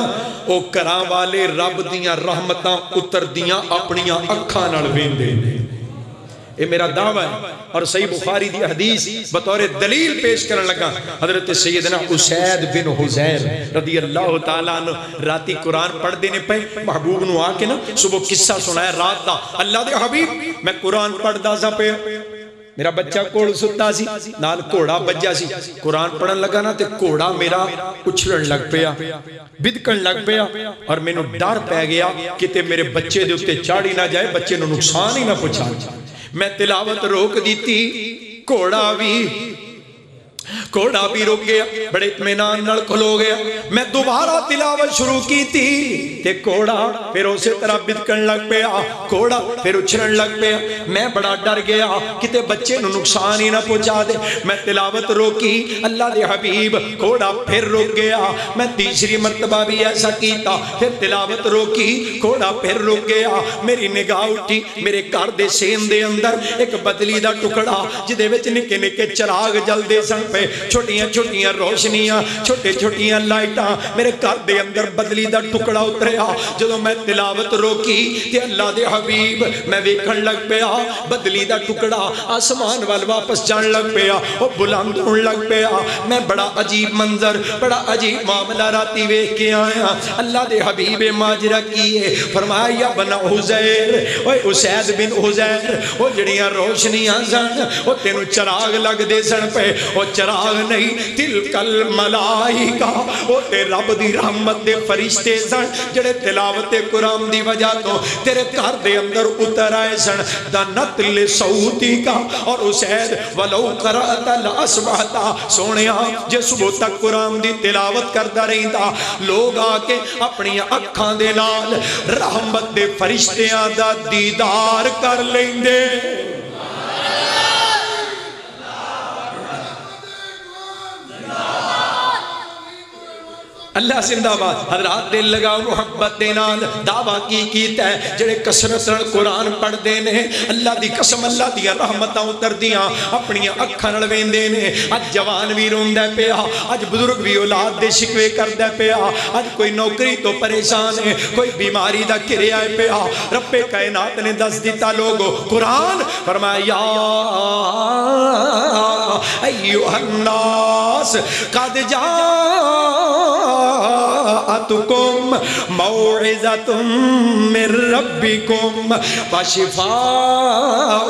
او کران والے رب دیاں رحمتاں اتر دیاں اپنیاں اکھاں نال ویندے۔ یہ میرا دعویٰ ہے، اور صحیح بخاری دی حدیث بطور دلیل پیش کرنے لگا۔ حضرت سیدنا اسید بن حزیر رضی اللہ تعالیٰ عنہ راتی قرآن پڑھ دینے پہ محبوب نو آکے نا صبح قصہ سنایا رات دا، اللہ دے حبیب میں قرآن پڑھ دا سا پہ، میرا بچہ کوڑ ستا سی نال کوڑا بجا سی، قرآن پڑھن لگا نا تے کوڑا میرا اچھلن لگ پیا، بدکن لگ پیا، اور میں نو ڈر پہ گیا کہ تے میرے بچے دے اتے چاڑی نہ جائے، بچے نو نقصان ہی نہ پہنچا۔ میں تلاوت روک دی تھی، کوڑا بھی روک گیا، بڑے اطمینان نال کھلو گیا۔ میں دوبارہ تلاوت شروع کی تھی تے کوڑا پھر اسی طرح بدکن لگ پیا، کوڑا پھر اچھرن لگ پیا۔ میں بڑا ڈر گیا کتے بچے نو نقصان ہی نہ پہنچا دے۔ میں تلاوت روکی، اللہ دے حبیب کوڑا پھر روک گیا۔ میں تیسری مرتبہ بھی ایسا کیتا، پھر تلاوت روکی، کوڑا پھر روک گیا۔ میری نگاہ اٹھی، میرے گھر دے سین دے اندر ایک بدلی دا ٹکڑا جدے وچ نکے نکے چراغ جل دے سن پہ، چھوٹیاں چھوٹیاں روشنیاں، چھوٹے چھوٹیاں لائٹاں، میرے گھر دے اندر بدلی دا ٹکڑا اتریا۔ جدوں میں تلاوت روکی تے اللہ دے حبیب میں ویکھن لگ پیا، بدلی دا ٹکڑا آسمان وال واپس جان لگ پیا، وہ بلند ہون لگ پیا۔ میں بڑا عجیب منظر، بڑا عجیب معاملہ راتی ویکھ کے آیا۔ اللہ دے حبیب ماجرا کیے، فرمایا یا بن حزیر، اوے اسید بن حزیر، وہ جڑیاں روشنیاں سن وہ تینوں چراغ لگ دے سن پہ، وہ چراغ نہیں تلک الملائکہ، وہ تے رب دی رحمت دے فرشتے سن جڑے تلاوت قرآن دی وجہ تو تیرے گھر دے اندر اتر آئے سن۔ دنت لصوتی کا، اور اسید ولو قرأت لأصبحتا، سونیا جے صبح تک قرآن دی تلاوت کردہ رہی تھا، لوگ آکے اپنی اکھاں دے نال رحمت دے فرشتیاں دا دیدار کر لیں دے۔ اللہ زندہ باد۔ حضرات دل لگا محبت دے نال دعویٰ کیتا ہے جڑے کثرت نال قرآن پڑھ دے نے، اللہ دی قسم اللہ دی رحمتاں اتر دیاں اپنی اکھاں نال ویندے نے۔ اج جوان بھی روندا پیا، اج بزرگ بھی اولاد دے شکوے کردا پیا، اج کوئی نوکری تو پریشان ہے، کوئی بیماری دا گھریا پیا۔ رب کائنات نے دس دیتا لوگو قرآن، فرمایا ایھا الناس قد جاءتکم موعظۃ من ربکم وشفاء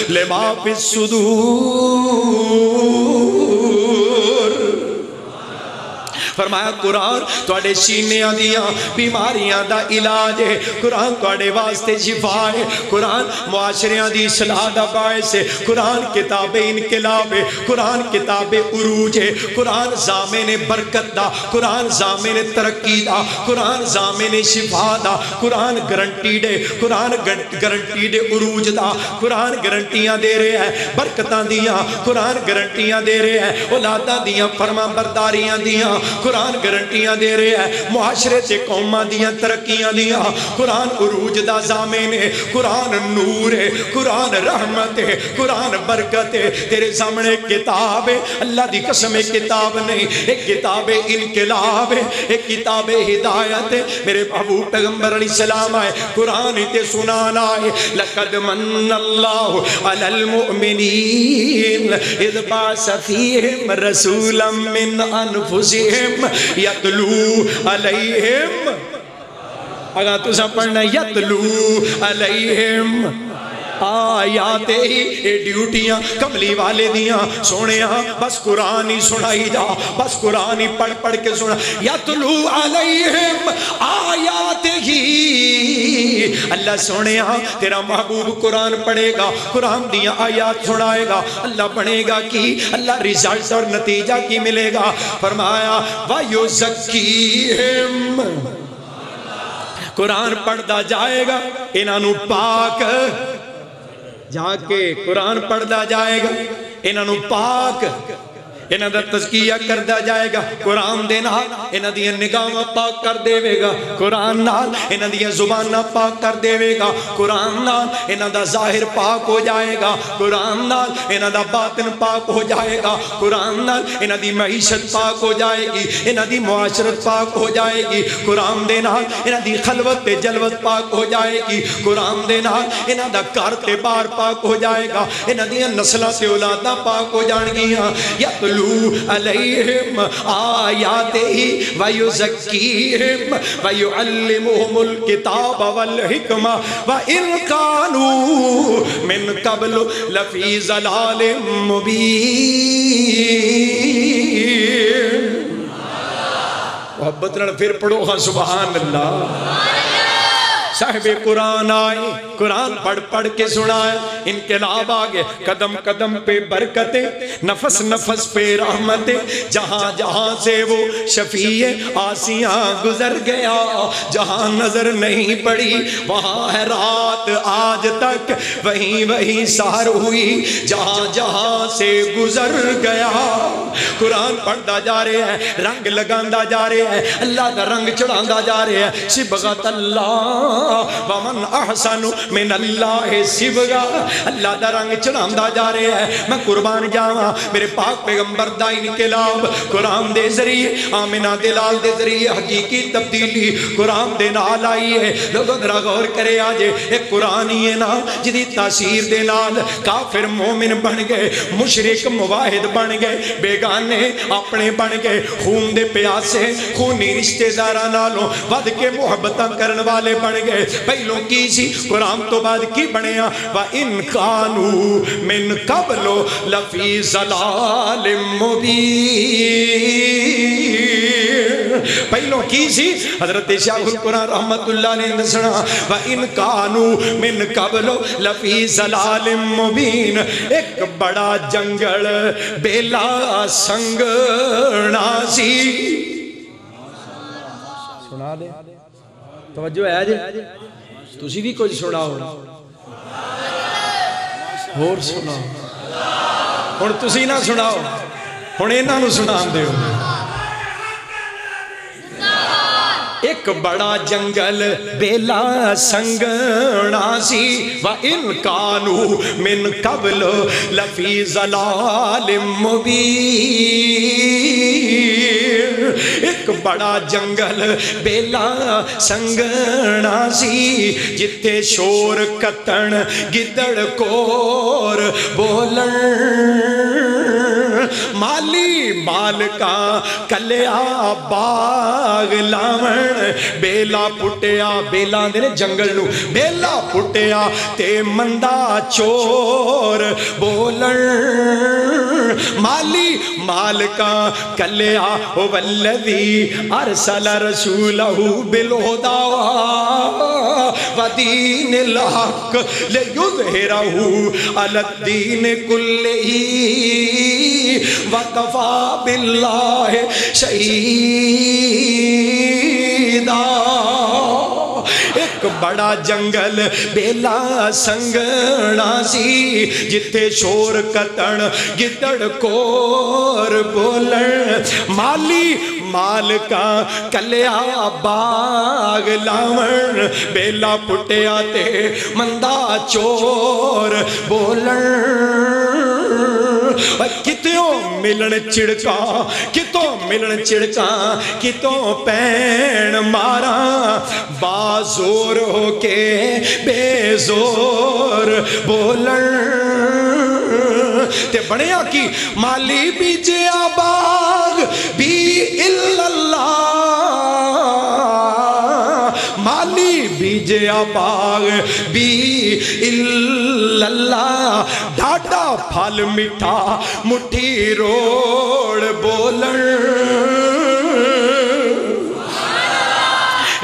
لما فی الصدور۔ فرمایا قرآن توڑے سینیاں دیاں بیماریاں دا علاج ہے، قرآن توڑے واسطے شفا ہے، قرآن معاشریاں دی اصلاح دا باعث ہے، قرآن کتاب انقلاب ہے، قرآن کتاب عروج ہے، قرآن ضامن برکت دا، قرآن ضامن ترقی دا، قرآن ضامن شفا دا، قرآن گارنٹی دے، قرآن گارنٹی دے عروج دا، قرآن گارنٹیاں دے رہے ہیں برکتاں دیاں، قرآن گارنٹیاں دے رہے ہیں اولاداں دیاں فرما برداریاں دیاں، قرآن گارنٹیاں دے رہے ہیں معاشرے تے قوماں دیاں ترقیاں دیاں۔ قرآن عروج دا ضامن ہے، قرآن نور ہے، قرآن رحمت ہے، قرآن برکت ہے۔ تیرے سامنے کتاب ہے، اللہ دی قسم کتاب نہیں، ایک کتاب انقلاب ہے، ایک کتاب ہدایت ہے۔ میرے محبوب پیغمبر علیہ السلام آئے قرآن تے سنانا ہے، لقد من اللہ علی المؤمنین اذ بعث فیہم رسولا من انفسہم یتلو علیہم، اگر تُسا پڑھنا یتلو علیہم آیات ہی اے ڈیوٹیاں کملی والے دیاں سونے بس قرآن ہی سنائی جا بس قرآن ہی پڑھ پڑھ کے سنا یتلو علیہم آیات ہی اللہ سونے تیرا محبوب قرآن پڑھے گا قرآن دیا آیات سنائے گا اللہ بنے گا کی اللہ ریزلٹ اور نتیجہ کی ملے گا فرمایا وَيُزَكِّيهِمْ قرآن پڑھدا جائے گا انہوں پاک جا کے قرآن پڑھدا جائے گا انہوں پاک انہاں دا تزکیہ کردہ جائے گا قرآن دے نال انہاں دی نگاہاں پاک کر دے گا قرآن نال انہاں دی زباناں پاک کر دے گا قرآن نال انہاں دا ظاہر پاک ہو جائے گا قرآن نال انہاں دا باطن پاک ہو جائے گا قرآن نال انہاں دی معیشت پاک ہو جائے گی انہاں دی معاشرت پاک ہو جائے گی قرآن دے نال انہاں دی خلوت تے جلوت پاک ہو جائے گی قرآن دے نال انہاں دا گھر تے بار پاک ہو جائے گا انہاں دی نسلاں تے اولاداں پاک ہو جان گیاں یتلو علیہم آیاتہی ویزکیہم ویعلمہم الکتاب والحکمہ وَإِن كَانُوا مِن قَبْلُ لَفِي ضَلَالٍ مُبِينٍ محبت نال پھر پڑھو ہاں سبحان اللہ صاحب قرآن آئے قرآن پڑھ پڑھ کے سنائے انقلاب آگے قدم قدم پہ برکتیں نفس نفس پہ رحمتیں جہاں جہاں سے وہ شفیع آسیاں گزر گیا جہاں نظر نہیں پڑی وہاں ہے رات آج تک وہیں وہیں سحر ہوئی جہاں جہاں سے گزر گیا قرآن پڑھدا جا رہے ہیں رنگ لگاندہ جا رہے ہیں اللہ کا رنگ چڑھاندہ جا رہے ہیں صبغت اللہ ومن احسن من اللہ صبغہ اللہ دا رنگ چڑھاندہ جا رہے ہیں میں قربان جاواں میرے پاک پیغمبر دا انقلاب قرآن دے ذریعے آمنہ دلال دے ذریعے حقیقی تبدیلی قرآن دے نال آئی ہے لوگوں ذرا غور کرے آجے ایک قرآن ہی ہے نا جدی تاثیر دے نال کافر مومن بن گئے مشرک مواحد بن گئے بیگانے اپنے بن گئے خون دے پیاسے خونی رشتے دارہ نالوں ود کے محبتاں کرن والے بن گئے پہلوں کی سی قرآن تو بعد کی بنیا وَإِن كَانُوا مِن قَبْلُ لَفِي ضَلَالٍ مُبِينٍ پہلوں کی سی حضرت شاہ القرآن رحمت اللہ علیہ دسنا وَإِن كَانُوا مِن قَبْلُ لَفِي ضَلَالٍ مُبِينٍ ایک بڑا جنگل بیلا سنگنا سی سنا دے توجہ ہے جی تسی بھی کچھ سناؤ اور سناؤ ہن تسی نہ سناؤ ہن انہاں نوں سنان دیو ایک بڑا جنگل بیلا سنگنا سی وَإِن كَانُوا مِن قَبْلُ لَفِي ضَلَالٍ مُبِينٍ ایک بڑا جنگل بیلا سنگنا سی جتے شور کتن گدڑ کور بولن مالی مالکا کلیا باغ لاون بیلا پٹیا بیلا دے جنگل نو بیلا پٹیا تے مندہ چور بولن مالی مالکا کلیا والذی ارسل رسولہ بالہدا ودین الحق لیظہرہ علی الدین کلہ وکفا باللہ شہیدا ایک بڑا جنگل بیلا سنگنا سی جتے شور کتن گدڑ کور بولن مالی مالکا کلیا باغ لاون بیلا پٹیا تے مندہ چور بولن کتوں ملن چڑکا کتوں ملن چڑکا کتوں پین مارا بازور ہو کے بے زور بولن تے بڑیا کی مالی بیجیا باغ بھی اللہ مالی بیجیا بھیجیا باغ بھی اللہ ڈاڈا پھل مٹھا مٹھی روڑ بولن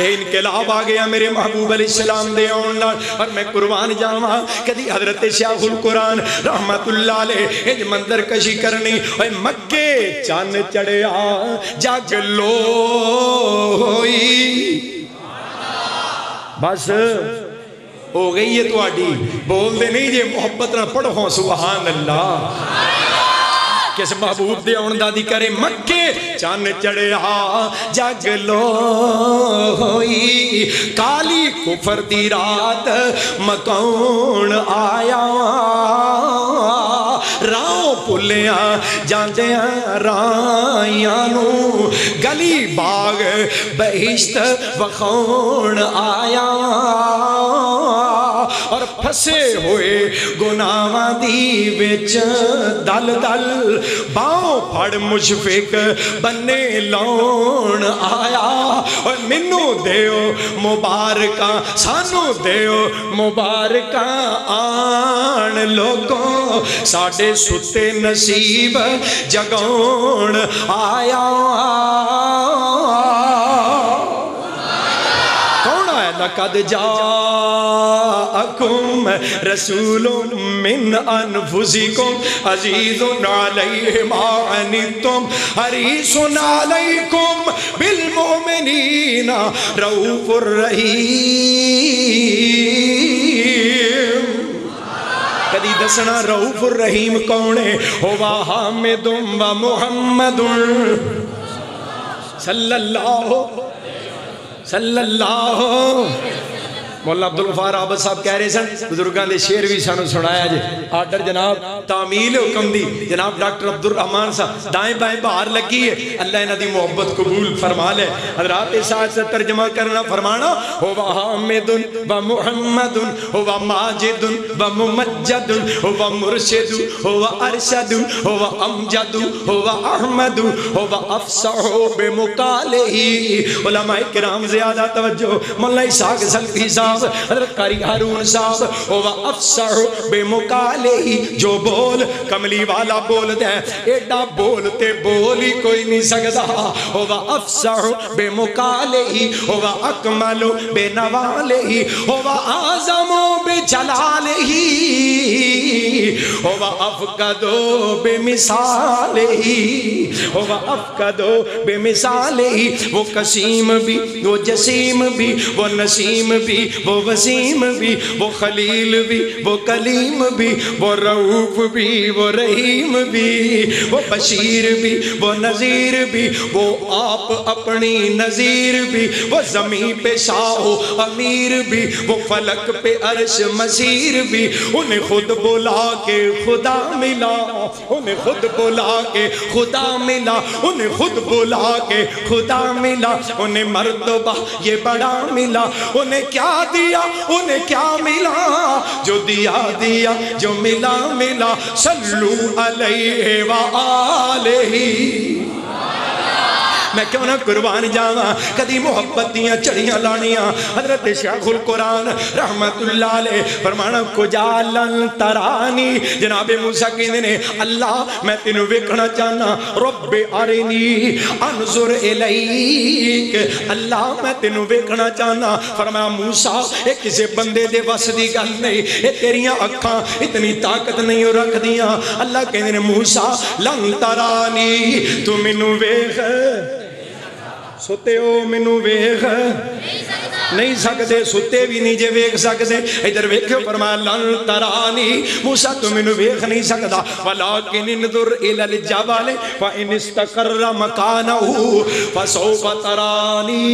انقلاب آ گیا میرے محبوب علیہ السلام دے آن اور میں قربان جاواں کدی حضرت شیخ القرآن رحمت اللہ علیہ انج منظر کشی کرنی اے مکے چان چڑھیا جگ لو ہوئی بس ہو گئی ہے تو آڈی بول دے نہیں جے محبت نہ پڑھو سبحان اللہ کس محبوب دے آن دادی کرے مکے چان چڑھیا جگ لو ہوئی کالی کفر دی رات مکون آیا راؤں پلیاں جاندیاں رائیاں نو گلی باغ بہشت وخون آیا اور پھسے ہوئے گناہاں دی وچ دل دل باؤں پھڑ مشفق بننے لون آیا اور منو دیو مبارکاں سانو دیو مبارکاں آن لوگوں ساڑھے ستے نصیب جگون آیا لقد جاءکم رسول من انفسکم عزیز علیہ ما عنتم حریص علیکم بالمؤمنین رؤوف الرحیم کدی دسنا رؤوف الرحیم کونے ہوا حامد و محمد صلی اللہ مولا عبدالغفار عابد صاحب کہہ رہے سن بزرگان دے شعر بھی سانو سنایا جے آرڈر جناب تعمیل حکم دی جناب ڈاکٹر عبدالرحمن صاحب دائیں بائیں باہر لگی ہے اللہ انہاں دی محبت قبول فرما لے حضرات ساتھ سے ترجمہ کرنا فرمانا ہوا حامد و محمد ہوا ماجد و ممجد ہوا مرشد ہوا ارشد ہوا امجد ہوا احمد ہوا افصح بمقالہ علماء کرام زیادہ توجہ مولا اسحاق سلفی صاحب حضرت قاری ہارون صاحب ہوا افصح بمقالہ جو بول کملی والا بول دے ایڈا بولتے بولی کوئی نہیں سکتا ہوا افصح بمقالہ ہوا اکمل بنوالہ ہوا اعظم بجلالہ ہوا افقد بمثالہ ہوا افقد بمثالہ وہ قسیم بھی وہ جسیم بھی وہ نسیم بھی وہ وسیم بھی وہ خلیل بھی وہ کلیم بھی وہ رؤوف بھی وہ رحیم بھی وہ بشیر بھی وہ نذیر بھی وہ آپ اپنی نذیر بھی وہ زمین پہ شاہ امیر بھی وہ فلک پہ عرش مسیر بھی انہیں خود بولا کہ خدا ملا انہیں خود بولا کہ خدا ملا انہیں خود بولا کہ خدا ملا انہیں مرتبہ یہ بڑا ملا انہیں کیا دیا انہیں کیا ملا جو دیا دیا جو ملا ملا صلو علیہ وآلہ میں کیوں نہ قربان جاواں کدی محبت دیاں چڑیاں لانیاں حضرت شیخ القرآن رحمت اللہ علیہ فرمانا کجا لن ترانی جناب موسیٰ کہنے نے اللہ میں تینوں ویکھنا چاہنا رب ارنی انظر الیک اللہ میں تینوں ویکھنا چاہنا فرمایا موسیٰ ایک کسی بندے دے وس دی گل نہیں اے تیریاں اکھاں اتنی طاقت نہیں رکھ دیاں اللہ کہنے نے موسیٰ لن ترانی تو منو ویکھ ستے ہو منو ویکھ نہیں سکتے ستے بھی نہیں جے ویکھ سکتے ادھر ویکھو فرمایا لن ترانی موسیٰ تو منو ویکھ نہیں سکتا ولیکن انظر الی الجبل فإن استقر مکانہ فسوف ترانی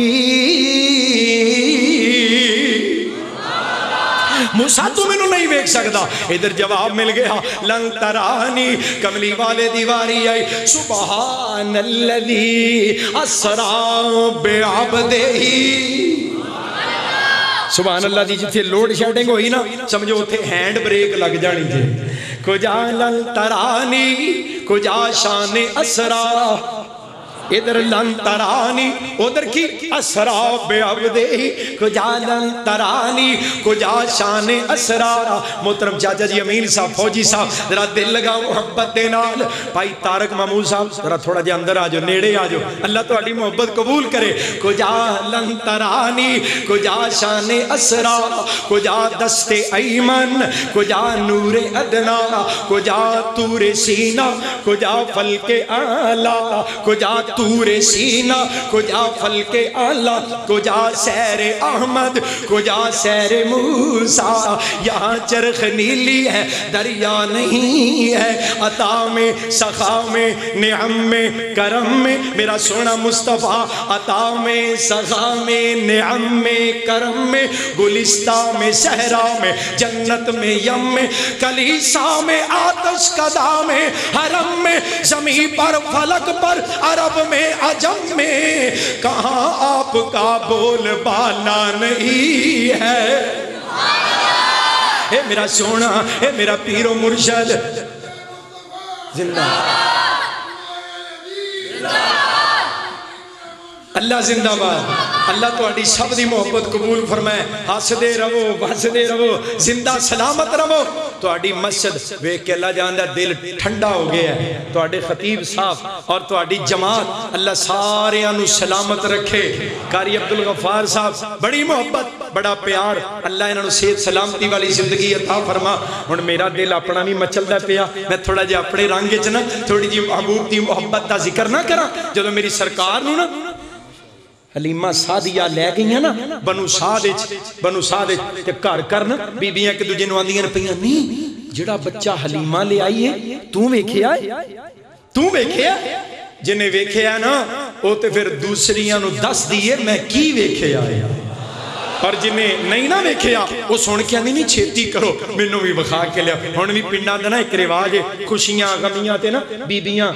موسیٰ تو میں نہیں ویکھ سکتا ادھر جواب مل گیا لن ترانی کملی والے دیواری آئی سبحان الذی اسرا بعبدہ سبحان اللہ دی جتھے لوڈ شیڈنگ ہوئی نا سمجھو اتھے ہینڈ بریک لگ جانی تھے کجا لن ترانی کجا شان اسرا ادھر لن ترانی ادھر کی اسرا بے عبدے کجا لن ترانی کجا شان اسرارا. محترم چاچا جی امین صاحب فوجی صاحب ذرا دل لگا محبت دے نال. بھائی طارق محمود صاحب ذرا تھوڑا جا اندر آ جاؤ نیڑے آ جاؤ اللہ تہاڈی محبت قبول کرے. کجا لن ترانی کجا شان اسرارا کجا دست ایمن کجا نور ادنا کجا تور سینہ کجا فلک اعلی کجا تور سینہ کجا فلک اعلی کجا سیر احمد کجا سیر موسیٰ. یہاں چرخ نیلی ہے دریا نہیں ہے. عطا میں سخا میں نعم میں کرم میں میرا سونا مصطفیٰ. عطا میں سخا میں نعم میں کرم میں گلستہ میں صحرا میں جنت میں یم میں کلیسا میں آتش کدا میں حرم میں زمین پر فلک پر عرب میں عجم میں کہاں آپ کا بول بالا نہیں ہے. اے میرا سونا اے میرا پیر و مرشد زندہ اللہ زندہ باد. اللہ تو اڈی سب دی محبت قبول فرمائے. ہسدے رہو بسدے رہو زندہ سلامت رہو. تو اڈی مسجد ویکھ کے اللہ جاندا دل ٹھنڈا ہو گیا ہے. تو اڈے خطیب صاحب اور تو اڈی جماعت اللہ سارے انو سلامت رکھے. قاری عبدالغفار صاحب بڑی محبت بڑا پیار. اللہ انہوں صحت سلامتی والی زندگی عطا فرما. ہن میرا دل اپنا بھی مچلدا پیا. میں تھوڑا جہا اپنے رنگ وچ نا تھوڑی جی محبوب دی محبت دا ذکر نہ کراں. جدوں میری سرکار نو نا حلیمہ سعدیہ لے گئی ہیں نا بنو سعد تے گھر کرنا بیبیاں کے دوجے نو آندیاں پئیاں نہیں جڑا بچہ حلیمہ لے آئی ہے تو ویکھیا جنہیں ویکھیا نا او تے پھر دوسریاں نو دس دیئے میں کی ویکھیا ہے. اور جنہیں نہیں نہ ویکھیا وہ سن کے نہیں چھیتی کرو مینوں بھی بخا کے لیا. ہن بھی پنڈاں دا نا ایک رواج ہے خوشیاں غمیاں تے نا بیبیاں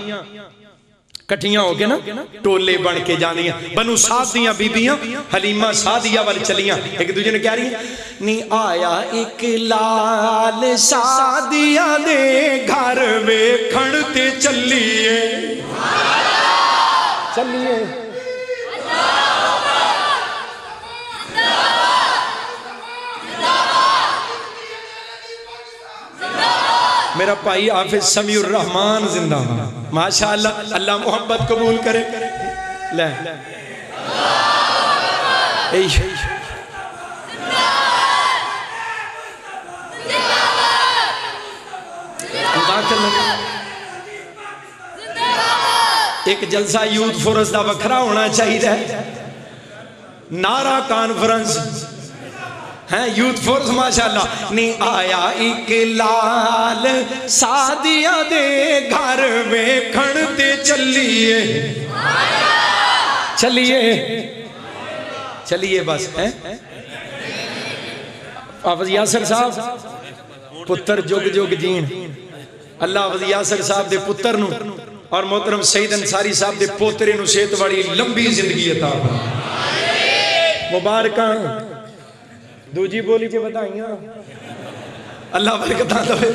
کٹھیاں ہو گئے نا ٹولے بن کے جانیاں. بنو سعد دیاں بیبیاں حلیمہ سعدیہ والے چلیاں ایک دوجے نے کہہ رہی ہیں نی آیا ایک لال سعدیہ دے گھر ویکھن تے چلیے میرا بھائی حافظ سمیع الرحمن زندہ ماشاءاللہ. اللہ محبت قبول کرے. لے ایک جلسہ یوتھ فورس دا وکھرا ہونا چاہیے. نعرہ کانفرنس ہیں یوتھ فورس ماشاءاللہ. نی آیا ایک لال سعدیہ دے گھر ویکھن تے چلیے بس ہیں. حافظ یاسر صاحب پتر جگ جگ جین. اللہ حافظ یاسر صاحب دے پتر نو اور محترم سید انصاری صاحب دے پوترے نو صحت والی لمبی زندگی عطا فرمائے. مبارکاں دوجی بولی پہ بتائیاں اللہ برکتاں دے.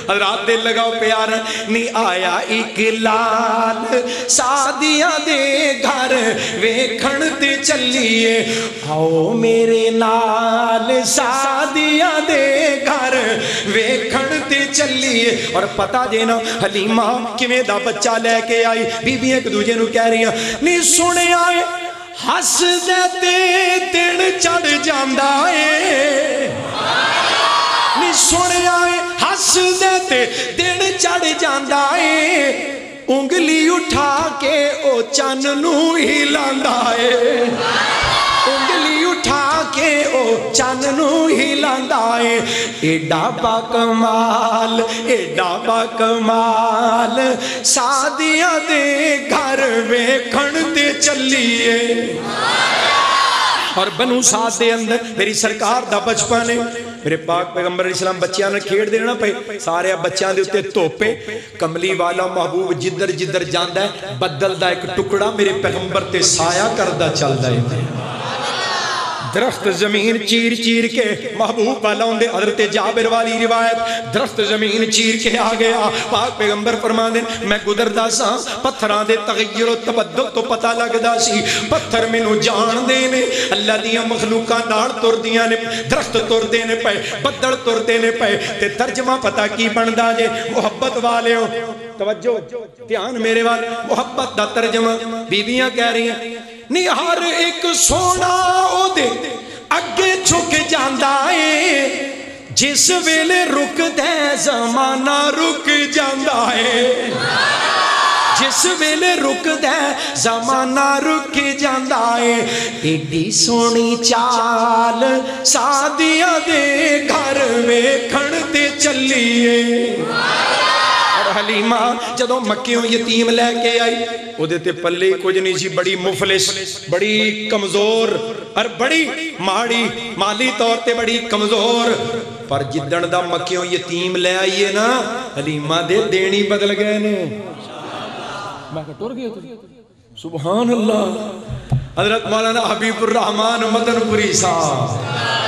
حضرات دل لگاؤ پیار. نی آیا ایک لال سعدیہ دے گھر ویکھن تے چلیے آؤ میرے نال سعدیہ دے گھر ویکھن تے چلیے. اور پتہ دینا حلیمہ کیویں دا بچہ لے کے آئی. بیبی ایک دوجے نو کہہ رہی ہیں نی سنے آئے ہس دے دن چڑھ جاندا اے نی سنے آئے ہس دے دن چڑھ جاندا اے انگلی اٹھا کے او چن نو ہلاندا اے انگلی اٹھا کے او چن نو ہلاندا اے. ایڈا با کمال سعدیہ دے گھر ویکھن تے چلیے. اور بنو سعد دے اندر میری سرکار دا بچپن ہے. میرے پاک پیغمبر علیہ السلام بچیاں نے کھیڑ دینا پہ سارے بچیاں دے اتے توپے. کملی والا محبوب جدر جدر جاندہ ہے بدل دا ایک ٹکڑا میرے پیغمبر تے سایہ کردہ چل دا ہے. درخت زمین چیر چیر کے محبوب والا ہوندے حضرت جابر والی روایت درخت زمین چیر کے آ گیا پاک پیغمبر فرما دیں میں گزردا سا پتھران دے تغیر و تبدل تو پتہ لگدا سی پتھر مینوں جان دے نے اللہ دیاں مخلوقاں نال تر دیاں نے درخت تر دے نے پے بدل تر دے نے پے تے ترجمہ پتہ کی بندا جے محبت والے ہو توجہ دھیان میرے والے محبت دا ترجمہ بیویاں کہہ رہی ہیں نہیں ہر ایک سونا او دے اگے چھک جاندا اے جس ویلے رک دے زمانہ رک جاندا اے جس ویلے رک دے زمانہ رک جاندا اے ایڈی سونی چال سادیاں دے گھر ویکھن تے چلیے حلیمہ جدوں مکیوں یتیم لے کے آئی او دیتے پلے کچھ نہیں سی بڑی مفلس بڑی کمزور اور بڑی ماڑی مالی طور تے بڑی کمزور پر جدن دا مکیوں یتیم لے آئیے نا حلیمہ دے دینی بدل گئے نے میں کہا ٹور گئے تو سبحان اللہ حضرت مولانا حبیب الرحمن مدن پوری صاحب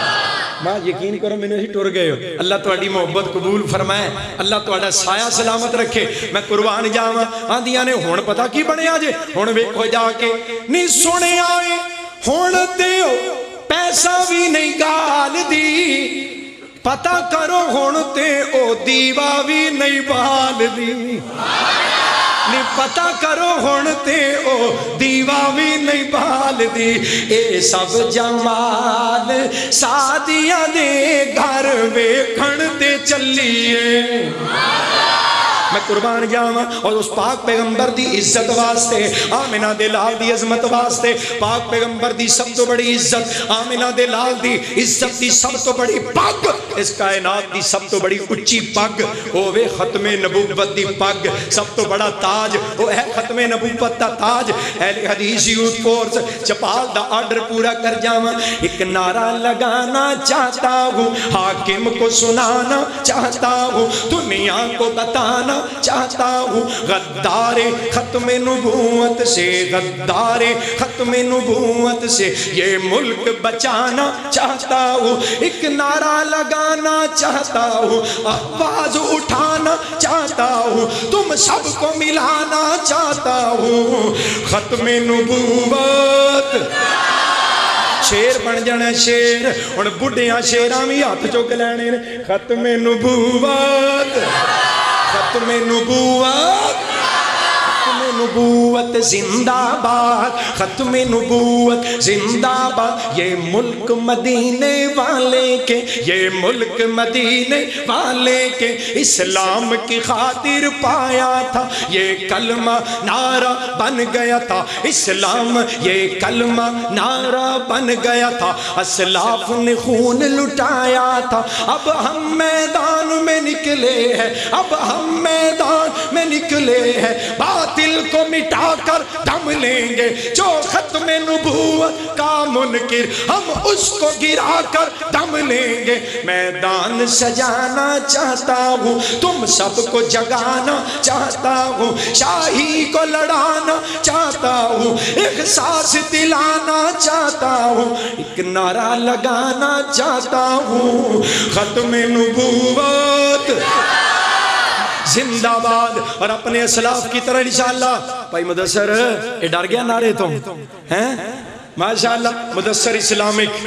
ماں یقین کرو میں نے ہی ٹور گئے ہو اللہ تواڈی محبت قبول فرمائے اللہ تواڈا سایہ سلامت رکھے میں قربان جاواں آندیاں نے ہن پتہ کی بنیا جے ہن ویکھو جا کے نہیں سنیا اے ہن دیو پیسہ بھی نہیں گال دی پتہ کرو ہن تے او دیوا بھی نہیں بال دی نہیں پتہ کرو ہن تے او دیوا بھی نہیں بال دی اے سب جمال سادیاں دے گھر ویکھن تے چلیے میں قربان جاواں اور اس پاک پیغمبر دی عزت واسطے آمنہ دے لال دی عظمت واسطے پاک پیغمبر دی سب تو بڑی عزت آمنہ دے لال دی عزت دی سب تو بڑی پگ اس کائنات دی سب تو بڑی اچھی پگ اوے ختم نبوت دی پگ سب تو بڑا تاج وہ ہے ختم نبوت دا تاج اہل حدیث یوتھ فورس چپال دا آرڈر پورا کر جاواں ایک نعرہ لگانا چاہتا ہوں حاکم کو سنانا چاہتا ہوں دنیا کو بتانا چاہتا ہوں غدار ختم نبوت سے غدار ختم نبوت سے یہ ملک بچانا چاہتا ہوں ایک نعرہ لگانا چاہتا ہوں آواز اٹھانا چاہتا ہوں تم سب کو ملانا چاہتا ہوں ختم نبوت شیر بن جانا شیر اور بڑھیاں شیراں بھی ہاتھ چک لینے ختم نبوت ختم نبوت ختم نبوت زندہ باد ختم نبوت زندہ باد یہ ملک مدینے والے کے یہ ملک مدینے والے کے اسلام کی خاطر پایا تھا یہ کلمہ نعرہ بن گیا تھا اسلام یہ کلمہ نعرہ بن گیا تھا اسلاف نے خون لٹایا تھا اب ہم میدان میں نکلے ہیں اب ہم میدان میں نکلے ہیں باطل کو مٹا کر دم لیں گے جو ختم نبوت کا منکر ہم اس کو گرا کر دم لیں گے میدان سجانا چاہتا ہوں تم سب کو جگانا چاہتا ہوں شاہی کو لڑانا چاہتا ہوں احساس دلانا چاہتا ہوں ایک نعرہ لگانا چاہتا ہوں ختم نبوت زندہ باد اور اپنے اسلاف کی طرح انشاءاللہ بھائی مدثر یہ ڈر گیا نعرے تو ہیں ماشاءاللہ مدثر اسلامک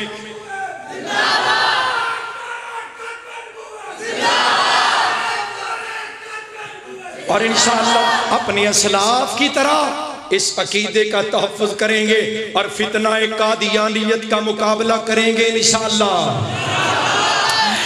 اور انشاءاللہ اپنے اسلاف کی طرح اس عقیدے کا تحفظ کریں گے اور فتنہ قادیانیت کا مقابلہ کریں گے انشاءاللہ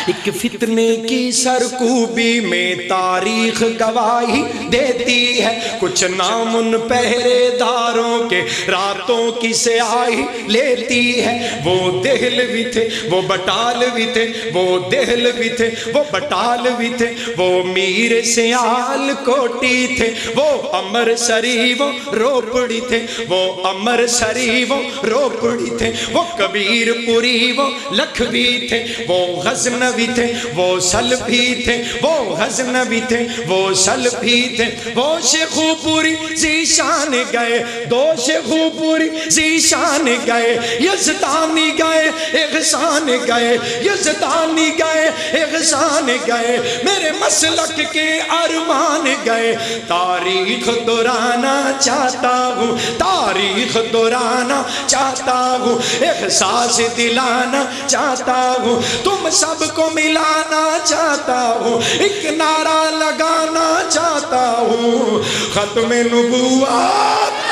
ایک فتنے کی سرکوبی میں تاریخ گواہی دیتی ہے کچھ نام ان پہرے داروں کے راتوں کی سیاہی لیتی ہے وہ دہلوی تھے وہ بٹالوی تھے وہ دہلوی تھے وہ بٹالوی تھے وہ میر سیال کوٹی تھے وہ امر سری وہ روپڑی تھے وہ امر سری وہ روپڑی تھے وہ کبیر پوری وہ لکھوی تھے وہ غزنوی غزنوی تھے وہ سلفی تھے، وہ غزنوی تھے وہ سلفی تھے، وہ شیخو پوری زیشان گئے، دو شیخو پوری زیشان گئے، یزدانی گئے احسان گئے، یزدانی گئے احسان گئے، میرے مسلک کے ارمان گئے۔ تاریخ دہرانا چاہتا ہوں، تاریخ دہرانا چاہتا ہوں، احساس دلانا چاہتا ہوں، تم سب کو ملانا چاہتا ہوں، ایک نعرہ لگانا چاہتا ہوں، ختم نبوت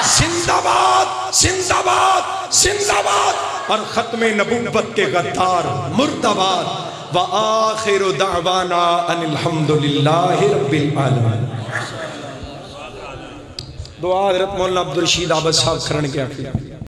زندہ باد زندہ باد زندہ باد، اور ختم نبوت کے غدار مردہ باد۔ وآخر دعوانا ان الحمدللہ رب العالمین۔ دعا حضرت مولانا عبدالرشید عابد صاحب کرن کے آخری